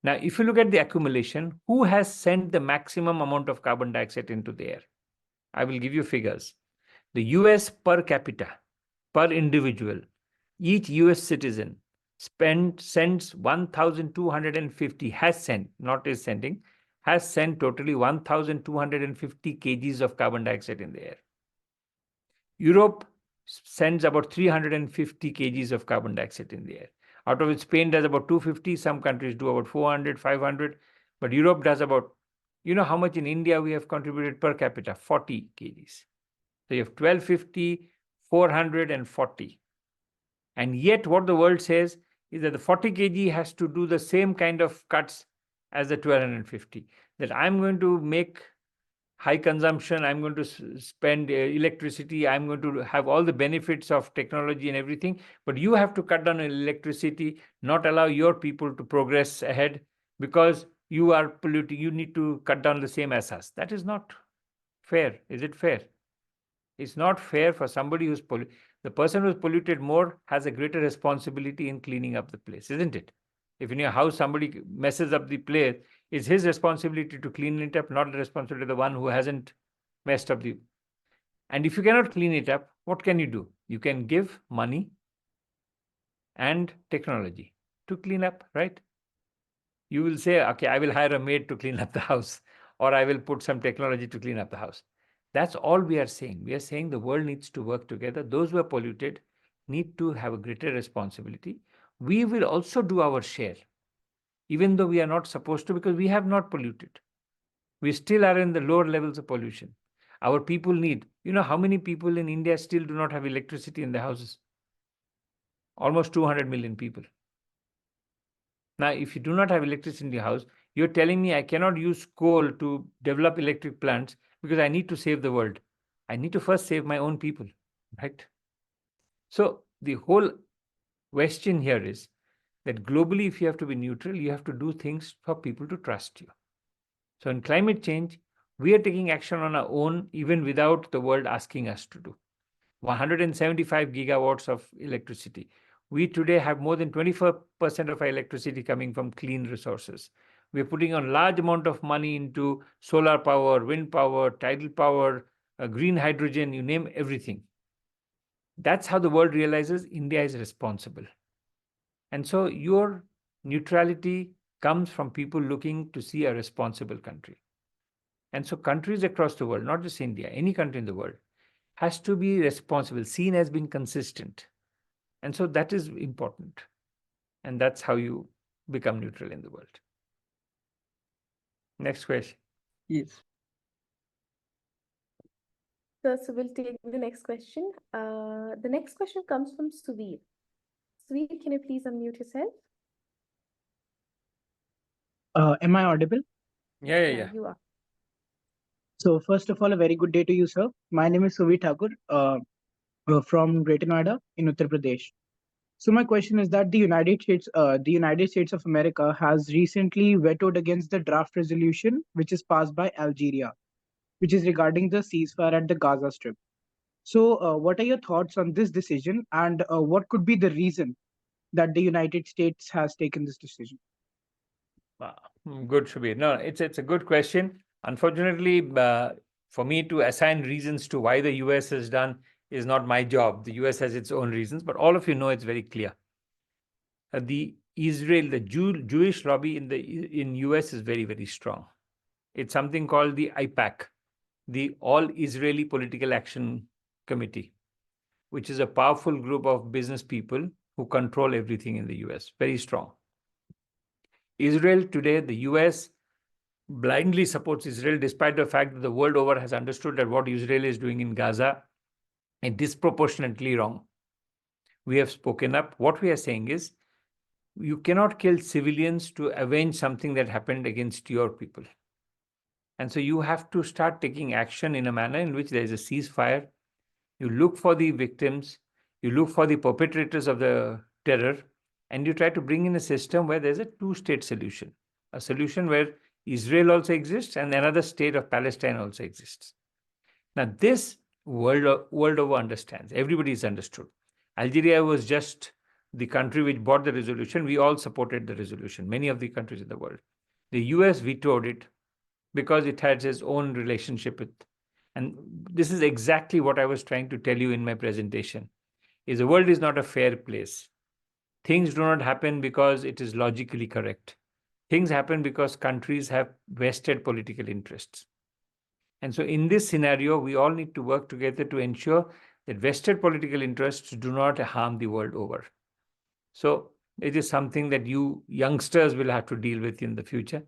Speaker 2: Now, if you look at the accumulation, who has sent the maximum amount of carbon dioxide into the air? I will give you figures. The US per capita, per individual, each US citizen sends 1,250, has sent, not is sending, has sent totally 1,250 kgs of carbon dioxide in the air. Europe sends about 350 kgs of carbon dioxide in the air. Out of which Spain does about 250, some countries do about 400, 500, but Europe does about, you know how much in India we have contributed per capita? 40 kgs. So you have 1250, 400 and 40. And yet what the world says is that the 40 kg has to do the same kind of cuts as the 1250. That I'm going to make high consumption, I'm going to spend electricity, I'm going to have all the benefits of technology and everything, but you have to cut down on electricity, not allow your people to progress ahead because you are polluting, you need to cut down the same as us. That is not fair. Is it fair? It's not fair for somebody who's polluted. The person who's polluted more has a greater responsibility in cleaning up the place, isn't it? If in your house somebody messes up the place, it's his responsibility to clean it up, not the responsibility of the one who hasn't messed up the. And if you cannot clean it up, what can you do? You can give money and technology to clean up, right? You will say, okay, I will hire a maid to clean up the house, or I will put some technology to clean up the house. That's all we are saying. We are saying the world needs to work together. Those who are polluted need to have a greater responsibility. We will also do our share, even though we are not supposed to, because we have not polluted. We still are in the lower levels of pollution. Our people need, you know how many people in India still do not have electricity in their houses? Almost 200 million people. Now, if you do not have electricity in your house, you're telling me I cannot use coal to develop electric plants because I need to save the world. I need to first save my own people, right? So the whole question here is that globally, if you have to be neutral, you have to do things for people to trust you. So in climate change, we are taking action on our own, even without the world asking us to do. 175 gigawatts of electricity. We today have more than 24% of our electricity coming from clean resources. We're putting a large amount of money into solar power, wind power, tidal power, green hydrogen, you name everything. That's how the world realizes India is responsible. And so your neutrality comes from people looking to see a responsible country. And so countries across the world, not just India, any country in the world, has to be responsible, seen as being consistent. And so that is important. And that's how you become neutral in the world. Next question.
Speaker 4: Yes.
Speaker 1: So we'll take the next question. The next question comes from Suvir. Suvir, can you please unmute yourself?
Speaker 5: Am I audible?
Speaker 2: Yeah.
Speaker 1: You are.
Speaker 5: So first of all, a very good day to you, sir. My name is Suvir Thakur from Greater Noida in Uttar Pradesh. So my question is that the United States of America has recently vetoed against the draft resolution which is passed by Algeria. which is regarding the ceasefire at the Gaza Strip. So, what are your thoughts on this decision, and what could be the reason that the United States has taken this decision?
Speaker 2: Good, Shabir. No, it's a good question. Unfortunately, for me to assign reasons to why the US has done is not my job. The US has its own reasons, but all of you know it's very clear. The Jewish lobby in US is very, very strong. It's something called the IPAC, the All Israeli Political Action Committee, which is a powerful group of business people who control everything in the US. Very strong. Israel today, the US blindly supports Israel, despite the fact that the world over has understood that what Israel is doing in Gaza is disproportionately wrong. We have spoken up. What we are saying is, you cannot kill civilians to avenge something that happened against your people. And so you have to start taking action in a manner in which there is a ceasefire. You look for the victims, you look for the perpetrators of the terror, and you try to bring in a system where there's a two-state solution, a solution where Israel also exists and another state of Palestine also exists. Now, this world over understands. Everybody's understood. Algeria was just the country which bought the resolution. We all supported the resolution, many of the countries in the world. The US vetoed it because it had its own relationship with. And this is exactly what I was trying to tell you in my presentation, is the world is not a fair place. Things do not happen because it is logically correct. Things happen because countries have vested political interests. And so in this scenario, we all need to work together to ensure that vested political interests do not harm the world over. So it is something that you youngsters will have to deal with in the future.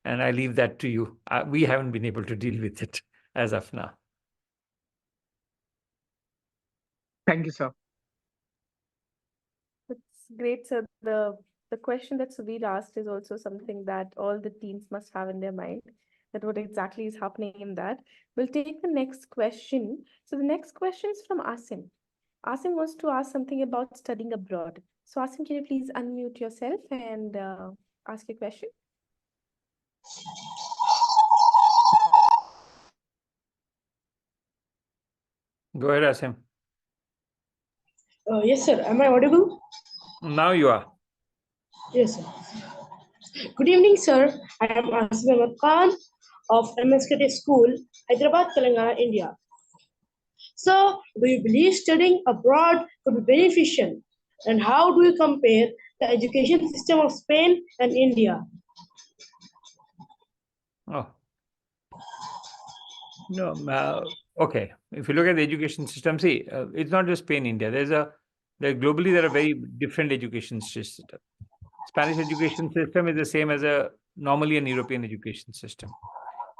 Speaker 2: And I leave that to you. We haven't been able to deal with it as of now.
Speaker 5: Thank you, sir.
Speaker 1: That's great, sir. The question that Suvir asked is also something that all the teams must have in their mind, that what exactly is happening in that. We'll take the next question. So the next question is from Aasim. Aasim wants to ask something about studying abroad. So Aasim, can you please unmute yourself and ask your question?
Speaker 2: Go ahead, Aasim.
Speaker 6: Yes, sir. Am I audible?
Speaker 2: Now you are.
Speaker 6: Yes, sir. Good evening, sir. I am Aasim Ahmed Khan of MSKT School, Hyderabad, Telangana, India. So, do you believe studying abroad could be beneficial? And how do you compare the education system of Spain and India?
Speaker 2: Oh. No, okay. If you look at the education system, see, it's not just Spain, India. Globally, there are very different education systems. Spanish education system is the same as normally an European education system.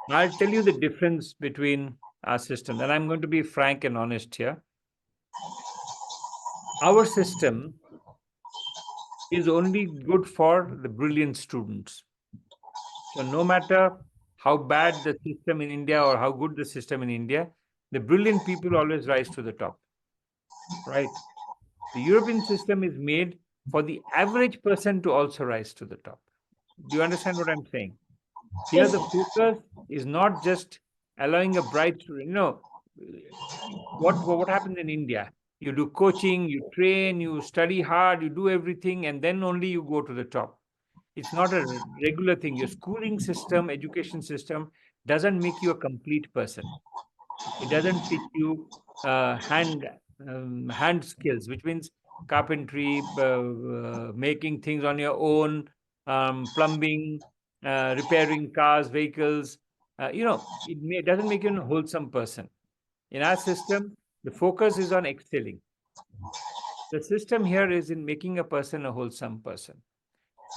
Speaker 2: I'll tell you the difference between our systems, and I'm going to be frank and honest here. Our system is only good for the brilliant students. So no matter how bad the system in India or how good the system in India, the brilliant people always rise to the top, right? The European system is made for the average person to also rise to the top. Do you understand what I'm saying? Here,
Speaker 6: Yes,
Speaker 2: the
Speaker 6: sir.
Speaker 2: focus is not just allowing a bright student. What happens in India? You do coaching, you train, you study hard, you do everything, and then only you go to the top. It's not a regular thing. Your schooling system, education system doesn't make you a complete person. It doesn't teach you hand skills, which means carpentry, making things on your own, plumbing, repairing cars, vehicles. It doesn't make you a wholesome person. In our system, the focus is on excelling. The system here is in making a person a wholesome person.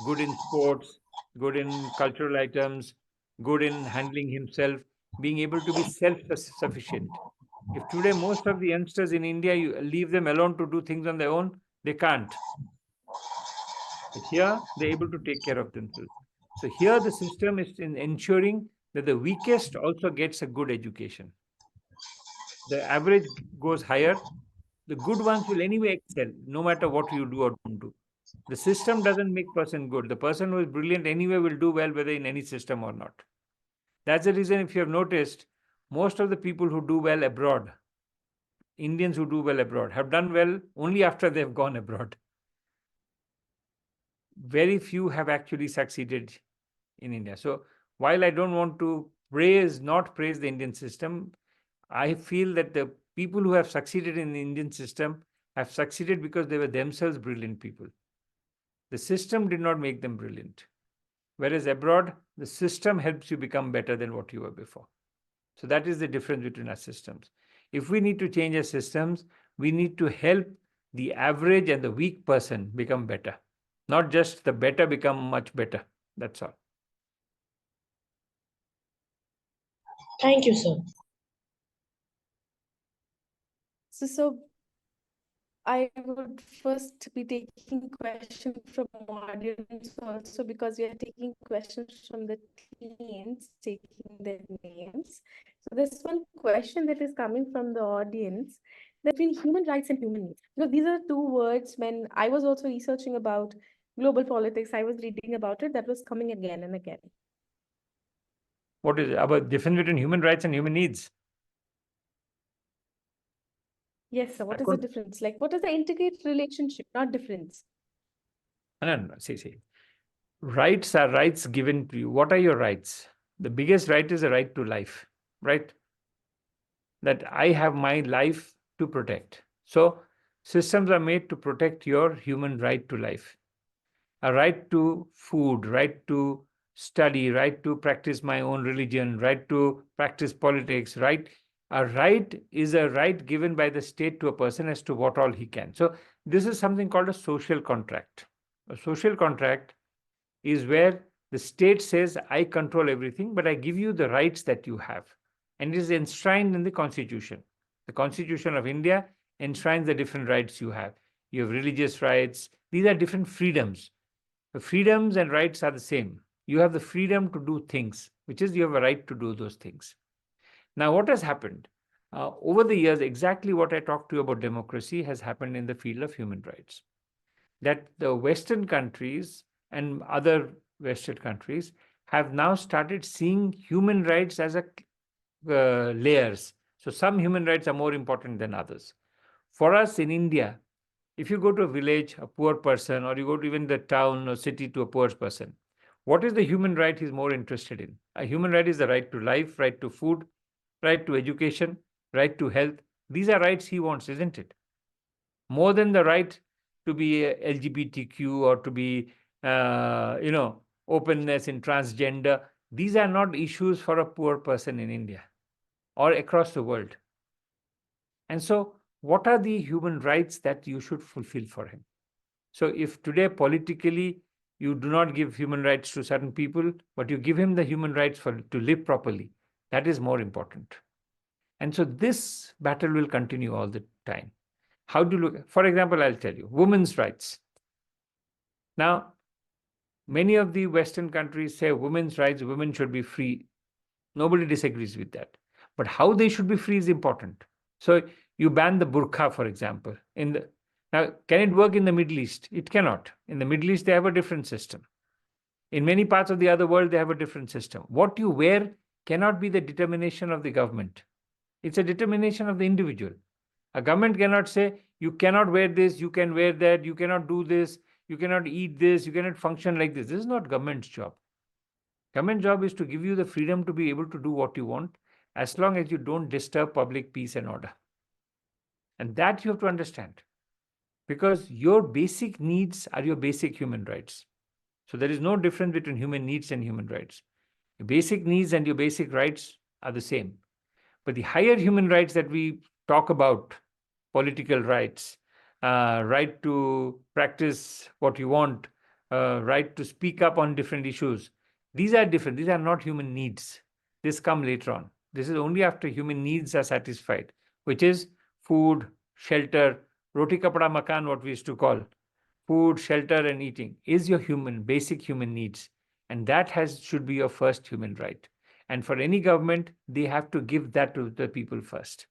Speaker 2: Good in sports, good in cultural items, good in handling himself, being able to be self-sufficient. If today most of the youngsters in India, you leave them alone to do things on their own, they can't. But here, they're able to take care of themselves. So here the system is in ensuring that the weakest also gets a good education. The average goes higher. The good ones will anyway excel, no matter what you do or don't do. The system doesn't make person good. The person who is brilliant anyway will do well, whether in any system or not. That's the reason, if you have noticed, most of the people who do well abroad, Indians who do well abroad, have done well only after they've gone abroad. Very few have actually succeeded in India. So while I don't want to not praise the Indian system, I feel that the people who have succeeded in the Indian system have succeeded because they were themselves brilliant people. The system did not make them brilliant. Whereas abroad, the system helps you become better than what you were before. So that is the difference between our systems. If we need to change our systems, we need to help the average and the weak person become better, not just the better become much better. That's all.
Speaker 6: Thank you, sir.
Speaker 1: So I would first be taking questions from audience also, because we are taking questions from the teens, taking their names. So there's one question that is coming from the audience, that between human rights and human needs. Because these are two words, when I was also researching about global politics, I was reading about it, that was coming again and again.
Speaker 2: What is it about difference between human rights and human needs?
Speaker 1: Yes, sir. What is the difference? Like, what is the integrated relationship, not difference?
Speaker 2: No. See. Rights are rights given to you. What are your rights? The biggest right is the right to life, right? That I have my life to protect. So systems are made to protect your human right to life. A right to food, right to study, right to practice my own religion, right to practice politics, right? A right is a right given by the state to a person as to what all he can. So this is something called a social contract. A social contract is where the state says, I control everything, but I give you the rights that you have. And it is enshrined in the Constitution. The Constitution of India enshrines the different rights you have. You have religious rights. These are different freedoms. The freedoms and rights are the same. You have the freedom to do things, which is you have a right to do those things. Now, what has happened? Over the years, exactly what I talked to you about democracy has happened in the field of human rights. That the Western countries and other Western countries have now started seeing human rights as a layers. So some human rights are more important than others. For us in India, if you go to a village, a poor person, or you go to even the town or city to a poor person, what is the human right he's more interested in? A human right is the right to life, right to food, right to education, right to health. These are rights he wants, isn't it? More than the right to be LGBTQ or to be, openness in transgender. These are not issues for a poor person in India or across the world. And so, what are the human rights that you should fulfill for him? So, if today politically you do not give human rights to certain people, but you give him the human rights to live properly, that is more important. And so, this battle will continue all the time. How do you look? For example, I'll tell you women's rights. Now, many of the Western countries say women's rights, women should be free. Nobody disagrees with that. But how they should be free is important. So you ban the burqa, for example. Now, can it work in the Middle East? It cannot. In the Middle East, they have a different system. In many parts of the other world, they have a different system. What you wear cannot be the determination of the government. It's a determination of the individual. A government cannot say, you cannot wear this, you can wear that, you cannot do this, you cannot eat this, you cannot function like this. This is not government's job. Government job is to give you the freedom to be able to do what you want, as long as you don't disturb public peace and order. And that you have to understand, because your basic needs are your basic human rights. So there is no difference between human needs and human rights. Your basic needs and your basic rights are the same. But the higher human rights that we talk about, political rights, right to practice what you want, right to speak up on different issues, these are different. These are not human needs. This come later on. This is only after human needs are satisfied, which is food, shelter, roti kapda makan, what we used to call. Food, shelter, and eating is your basic human needs. And that should be your first human right. And for any government, they have to give that to the people first.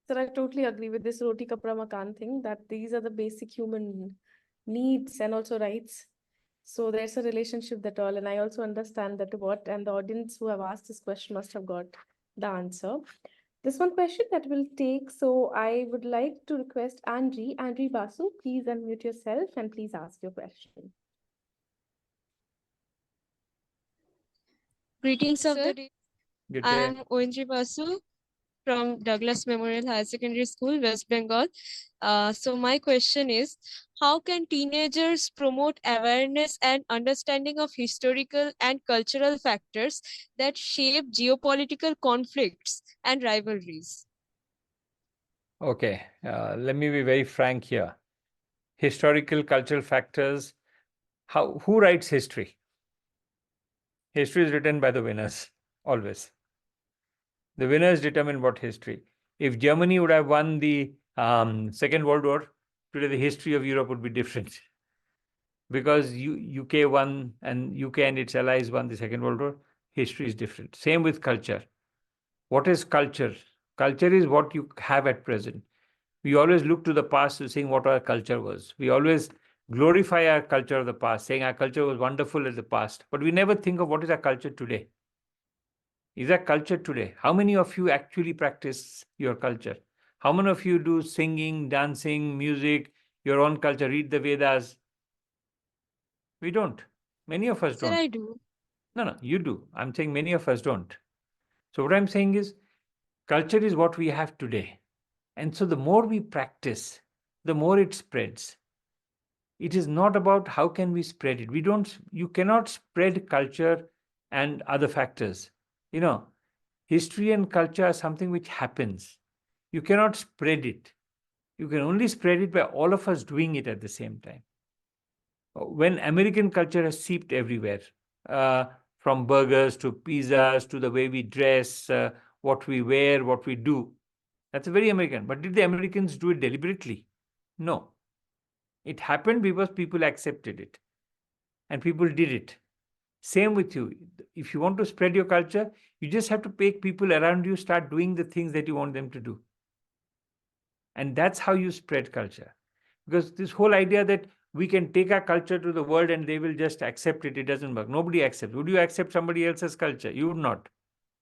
Speaker 1: Sir, I totally agree with this roti kapra makan thing, that these are the basic human needs and also rights. So there's a relationship that all, and I also understand that what, and the audience who have asked this question must have got the answer. This one question that will take, so I would like to request Andri Basu, please unmute yourself and please ask your question.
Speaker 7: Greetings of the day.
Speaker 2: Good
Speaker 7: I
Speaker 2: day.
Speaker 7: am Aindri Basu from Douglas Memorial Higher Secondary School, West Bengal. So my question is, how can teenagers promote awareness and understanding of historical and cultural factors that shape geopolitical conflicts and rivalries?
Speaker 2: Okay, let me be very frank here. Historical, cultural factors. Who writes history? History is written by the winners, always. The winners determine what history. If Germany would have won the Second World War, today the history of Europe would be different. Because UK won, and UK and its allies won the Second World War, history is different. Same with culture. What is culture? Culture is what you have at present. We always look to the past to saying what our culture was. We always glorify our culture of the past, saying our culture was wonderful in the past. But we never think of what is our culture today. Is our culture today? How many of you actually practice your culture? How many of you do singing, dancing, music, your own culture, read the Vedas? We don't. Many of us
Speaker 7: Sir,
Speaker 2: don't.
Speaker 7: I do.
Speaker 2: No, you do. I'm saying many of us don't. So what I'm saying is, culture is what we have today. And so the more we practice, the more it spreads. It is not about how can we spread it. You cannot spread culture and other factors. History and culture are something which happens. You cannot spread it. You can only spread it by all of us doing it at the same time. When American culture has seeped everywhere, from burgers to pizzas to the way we dress, what we wear, what we do, that's very American. But did the Americans do it deliberately? No. It happened because people accepted it and people did it. Same with you. If you want to spread your culture, you just have to make people around you start doing the things that you want them to do. And that's how you spread culture. Because this whole idea that we can take our culture to the world and they will just accept it, it doesn't work. Nobody accepts. Would you accept somebody else's culture? You would not.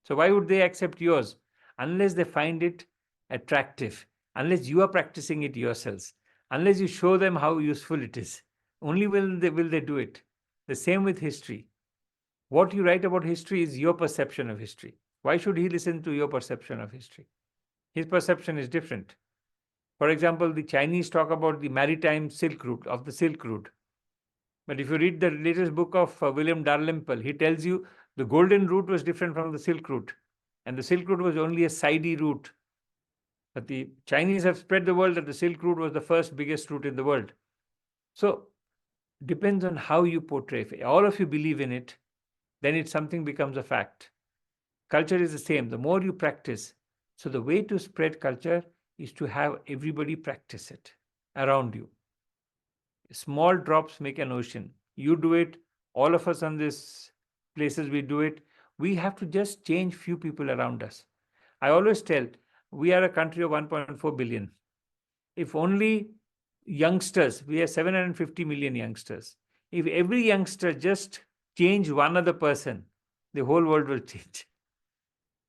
Speaker 2: So why would they accept yours? Unless they find it attractive, unless you are practicing it yourselves, unless you show them how useful it is, only will they do it. The same with history. What you write about history is your perception of history. Why should he listen to your perception of history? His perception is different. For example, the Chinese talk about the maritime Silk Route, of the Silk Route. But if you read the latest book of William Dalrymple, he tells you the Golden Route was different from the Silk Route. And the Silk Route was only a sidey route. But the Chinese have spread the world that the Silk Route was the first biggest route in the world. So, depends on how you portray. If all of you believe in it, then it something becomes a fact. Culture is the same. The more you practice, so the way to spread culture is to have everybody practice it around you. Small drops make an ocean. You do it, all of us on this places, we do it. We have to just change few people around us. I always tell, we are a country of 1.4 billion. If only youngsters, we have 750 million youngsters. If every youngster just change one other person, the whole world will change.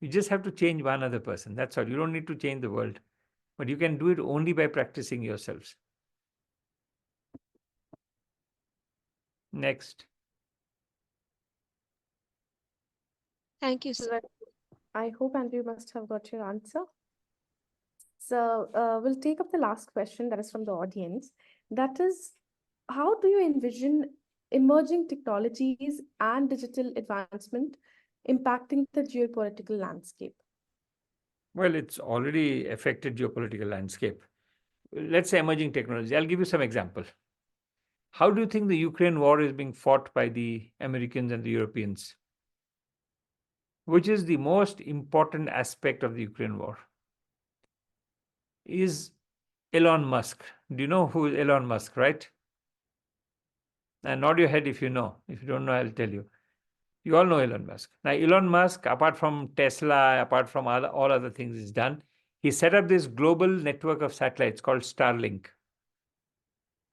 Speaker 2: You just have to change one other person. That's all. You don't need to change the world. But you can do it only by practicing yourselves. Next.
Speaker 7: Thank you, sir.
Speaker 1: I hope Andrew must have got your answer. So we'll take up the last question that is from the audience. That is, how do you envision emerging technologies and digital advancement impacting the geopolitical landscape?
Speaker 2: Well, it's already affected geopolitical landscape. Let's say emerging technology. I'll give you some example. How do you think the Ukraine war is being fought by the Americans and the Europeans? Which is the most important aspect of the Ukraine war? Is Elon Musk. Do you know who is Elon Musk, right? And nod your head if you know. If you don't know, I'll tell you. You all know Elon Musk. Now, Elon Musk, apart from Tesla, apart from all other things he's done, he set up this global network of satellites called Starlink.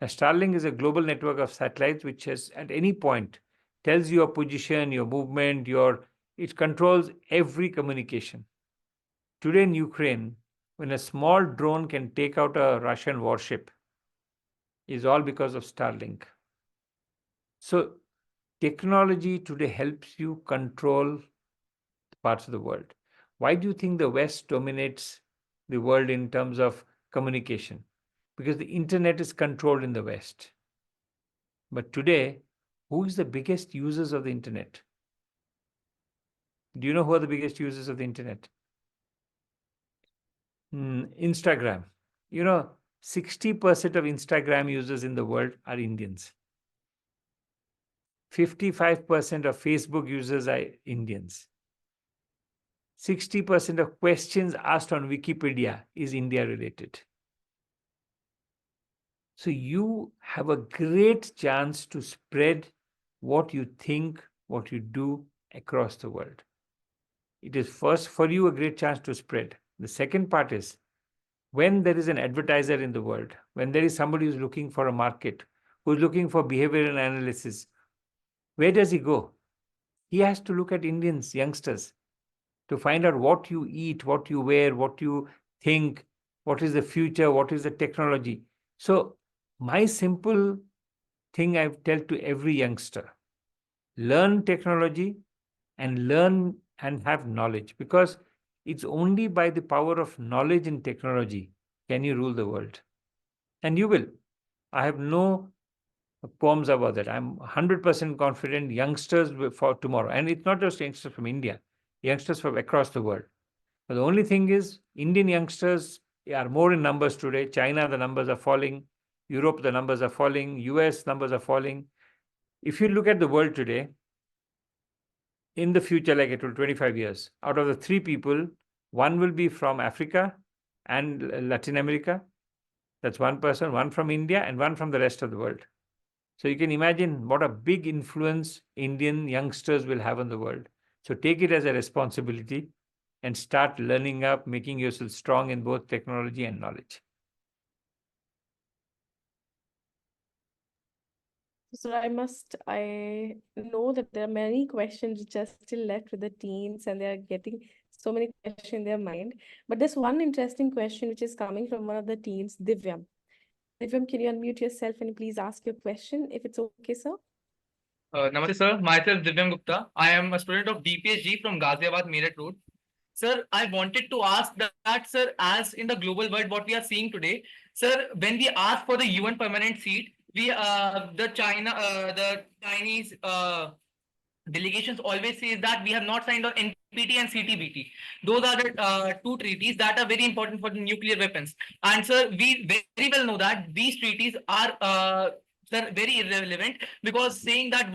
Speaker 2: Now, Starlink is a global network of satellites which has, at any point, tells your position, your movement, it controls every communication. Today in Ukraine, when a small drone can take out a Russian warship, is all because of Starlink. So technology today helps you control parts of the world. Why do you think the West dominates the world in terms of communication? Because the internet is controlled in the West. But today, who is the biggest users of the internet? Do you know who are the biggest users of the internet? Instagram. 60% of Instagram users in the world are Indians. 55% of Facebook users are Indians. 60% of questions asked on Wikipedia is India related. So you have a great chance to spread what you think, what you do across the world. It is first for you a great chance to spread. The second part is when there is an advertiser in the world, when there is somebody who's looking for a market, who's looking for behavioral analysis, where does he go? He has to look at Indians, youngsters, to find out what you eat, what you wear, what you think, what is the future, what is the technology. So my simple thing I tell to every youngster, learn technology and learn and have knowledge, because it's only by the power of knowledge and technology can you rule the world. And you will. I have no qualms about that. I'm 100% confident youngsters for tomorrow. And it's not just youngsters from India, youngsters from across the world. But the only thing is, Indian youngsters are more in numbers today. China, the numbers are falling. Europe, the numbers are falling. US, numbers are falling. If you look at the world today, in the future, like it will 25 years, out of the 3 people, 1 will be from Africa and Latin America. That's 1 person, 1 from India and 1 from the rest of the world. So you can imagine what a big influence Indian youngsters will have on the world. So take it as a responsibility and start learning up, making yourself strong in both technology and knowledge.
Speaker 1: So I know that there are many questions which are still left with the teens and they are getting so many questions in their mind. But there's one interesting question which is coming from one of the teens, Divyam. Divyam, can you unmute yourself and please ask your question if it's okay, sir?
Speaker 8: Namaste, sir. Myself, Divyam Gupta. I am a student of DPSG from Ghaziabad, Meerut Road. Sir, I wanted to ask that, sir, as in the global world, what we are seeing today, sir, when we ask for the UN permanent seat, the Chinese delegations always say that we have not signed on NPT and CTBT. Those are the 2 treaties that are very important for the nuclear weapons. And sir, we very well know that these treaties are sir, very irrelevant, because saying that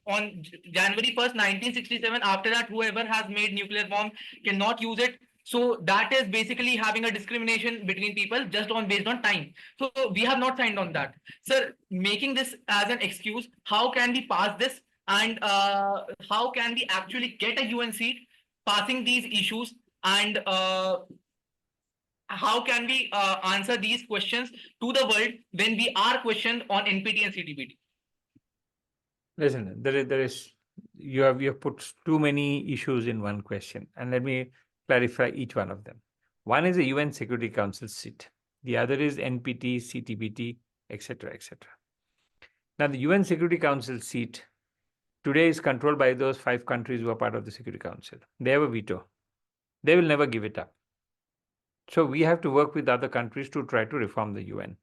Speaker 8: on January 1st, 1967, after that, whoever has made nuclear bomb cannot use it. So that is basically having a discrimination between people just based on time. So we have not signed on that. Sir, making this as an excuse, how can we pass this? And how can we actually get a UN seat passing these issues? And how can we answer these questions to the world when we are questioned on NPT and CTBT?
Speaker 2: Listen, you have put too many issues in one question, and let me clarify each one of them. One is a UN Security Council seat. The other is NPT, CTBT, etc., etc. Now, the UN Security Council seat today is controlled by those 5 countries who are part of the Security Council. They have a veto. They will never give it up. So we have to work with other countries to try to reform the UN,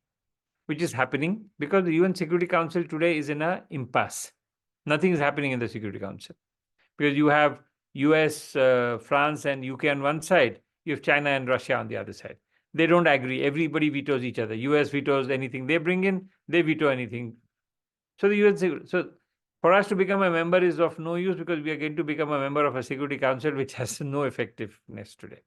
Speaker 2: which is happening because the UN Security Council today is in an impasse. Nothing is happening in the Security Council because you have US, France, and UK on one side. You have China and Russia on the other side. They don't agree. Everybody vetoes each other. US vetoes anything they bring in. They veto anything. So the UN, for us to become a member is of no use because we are going to become a member of a Security Council which has no effectiveness today.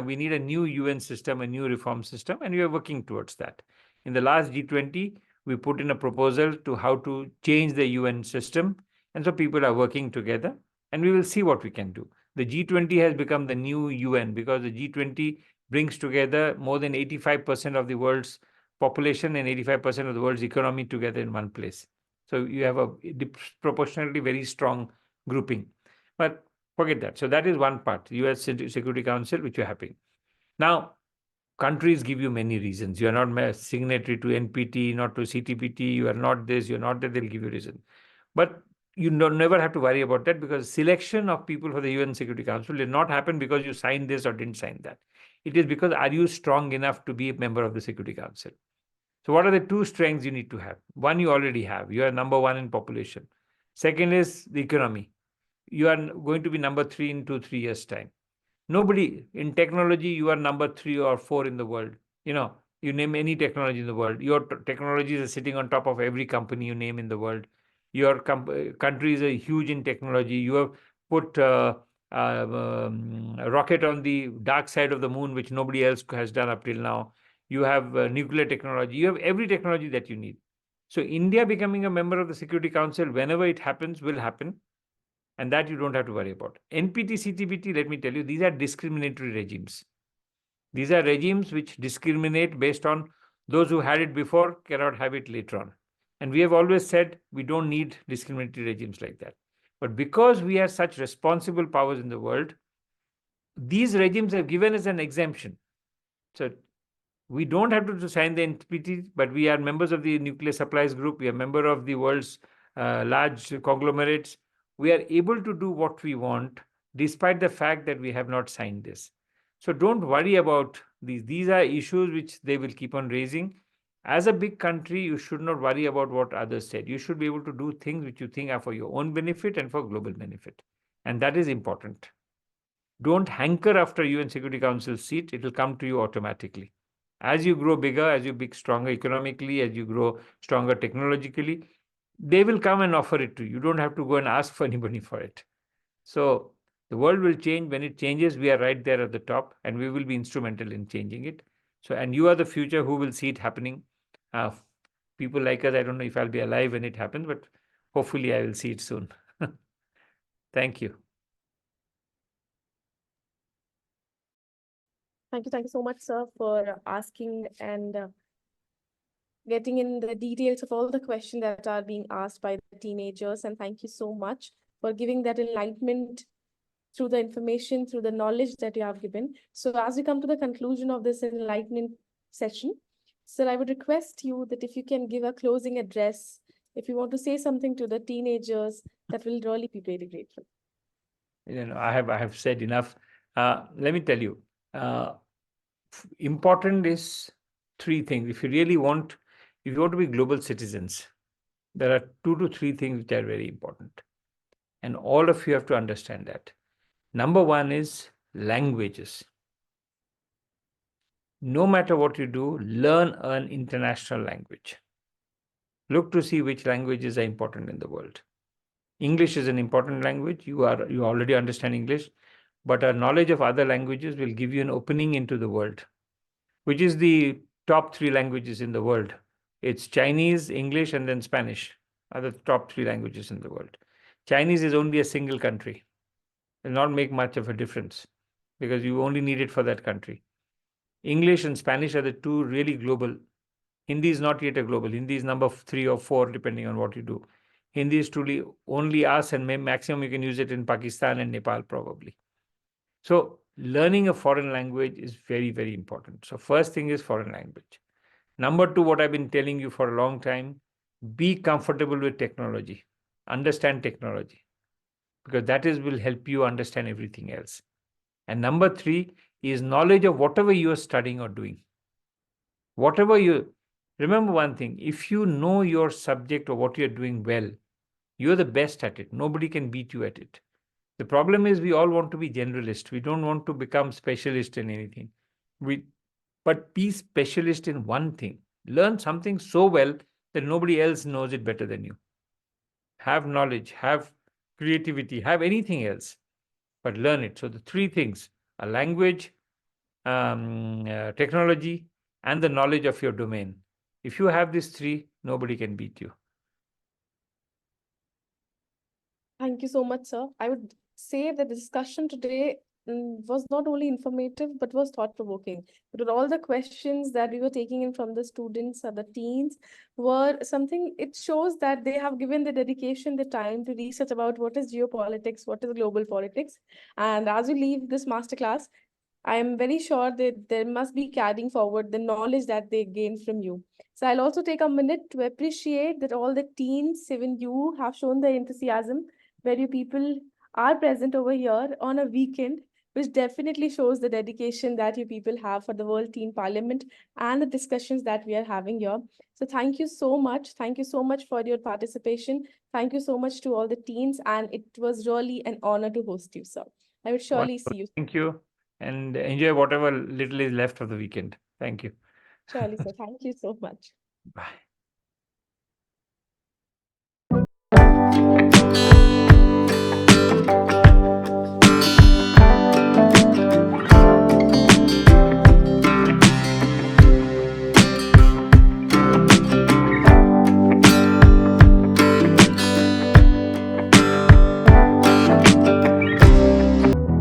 Speaker 2: We need a new UN system, a new reform system, and we are working towards that. In the last G20, we put in a proposal to how to change the UN system, and so people are working together, and we will see what we can do. The G20 has become the new UN because the G20 brings together more than 85% of the world's population and 85% of the world's economy together in one place. So you have a disproportionately very strong grouping. But forget that. So that is one part, US Security Council, which you're happy. Now, countries give you many reasons. You are not signatory to NPT, not to CTPT, you are not this, you're not that, they'll give you reason. But you never have to worry about that, because selection of people for the UN Security Council did not happen because you signed this or didn't sign that. It is because, are you strong enough to be a member of the Security Council? So what are the two strengths you need to have? One, you already have. You are number one in population. Second is the economy. You are going to be number 3 in 2-3 years' time. Nobody in technology, you are number 3 or 4 in the world. You name any technology in the world. Your technologies are sitting on top of every company you name in the world. Your country is huge in technology. You have put a rocket on the dark side of the moon, which nobody else has done up till now. You have nuclear technology. You have every technology that you need. So India becoming a member of the Security Council, whenever it happens, will happen. And that you don't have to worry about. NPT, CTPT, let me tell you, these are discriminatory regimes. These are regimes which discriminate based on those who had it before cannot have it later on. And we have always said we don't need discriminatory regimes like that. But because we have such responsible powers in the world, these regimes have given us an exemption. So we don't have to sign the NPT, but we are members of the nuclear supplies group. We are member of the world's large conglomerates. We are able to do what we want, despite the fact that we have not signed this. So don't worry about these. These are issues which they will keep on raising. As a big country, you should not worry about what others said. You should be able to do things which you think are for your own benefit and for global benefit. And that is important. Don't hanker after UN Security Council seat. It will come to you automatically. As you grow bigger, as you become stronger economically, as you grow stronger technologically, they will come and offer it to you. You don't have to go and ask for anybody for it. So the world will change. When it changes, we are right there at the top, and we will be instrumental in changing it. So, and you are the future who will see it happening. People like us, I don't know if I'll be alive when it happens, but hopefully I will see it soon. Thank you.
Speaker 1: Thank you so much, sir, for asking and getting in the details of all the questions that are being asked by the teenagers. And thank you so much for giving that enlightenment through the information, through the knowledge that you have given. So as we come to the conclusion of this enlightenment session, sir, I would request you that if you can give a closing address, if you want to say something to the teenagers, that will really be very grateful.
Speaker 2: I have said enough. Let me tell you, important is 3 things. If you want to be global citizens, there are 2 to 3 things which are very important. And all of you have to understand that. Number 1 is languages. No matter what you do, learn an international language. Look to see which languages are important in the world. English is an important language. You already understand English, but our knowledge of other languages will give you an opening into the world, which is the top 3 languages in the world. It's Chinese, English, and then Spanish are the top 3 languages in the world. Chinese is only a single country. It will not make much of a difference because you only need it for that country. English and Spanish are the 2 really global. Hindi is not yet a global. Hindi is number 3 or 4, depending on what you do. Hindi is truly only us, and maximum you can use it in Pakistan and Nepal, probably. So learning a foreign language is very, very important. So first thing is foreign language. Number 2, what I've been telling you for a long time, be comfortable with technology. Understand technology, because that will help you understand everything else. And number 3 is knowledge of whatever you are studying or doing. Remember one thing, if you know your subject or what you're doing well, you're the best at it. Nobody can beat you at it. The problem is we all want to be generalists. We don't want to become specialist in anything. But be specialist in one thing. Learn something so well that nobody else knows it better than you. Have knowledge, have creativity, have anything else, but learn it. So the 3 things, a language, technology, and the knowledge of your domain. If you have these 3, nobody can beat you.
Speaker 1: Thank you so much, sir. I would say that the discussion today was not only informative but was thought-provoking. But all the questions that we were taking in from the students or the teens were something, it shows that they have given the dedication, the time to research about what is geopolitics, what is global politics. And as we leave this masterclass, I am very sure that they must be carrying forward the knowledge that they gained from you. So I'll also take a minute to appreciate that all the teens, even you, have shown the enthusiasm where you people are present over here on a weekend, which definitely shows the dedication that you people have for the World Teen Parliament and the discussions that we are having here. So thank you so much. Thank you so much for your participation. Thank you so much to all the teens, and it was really an honor to host you, sir. I would surely
Speaker 2: Wonderful.
Speaker 1: see you.
Speaker 2: Thank you. And enjoy whatever little is left of the weekend. Thank you.
Speaker 1: Surely, sir. Thank you so much.
Speaker 2: Bye.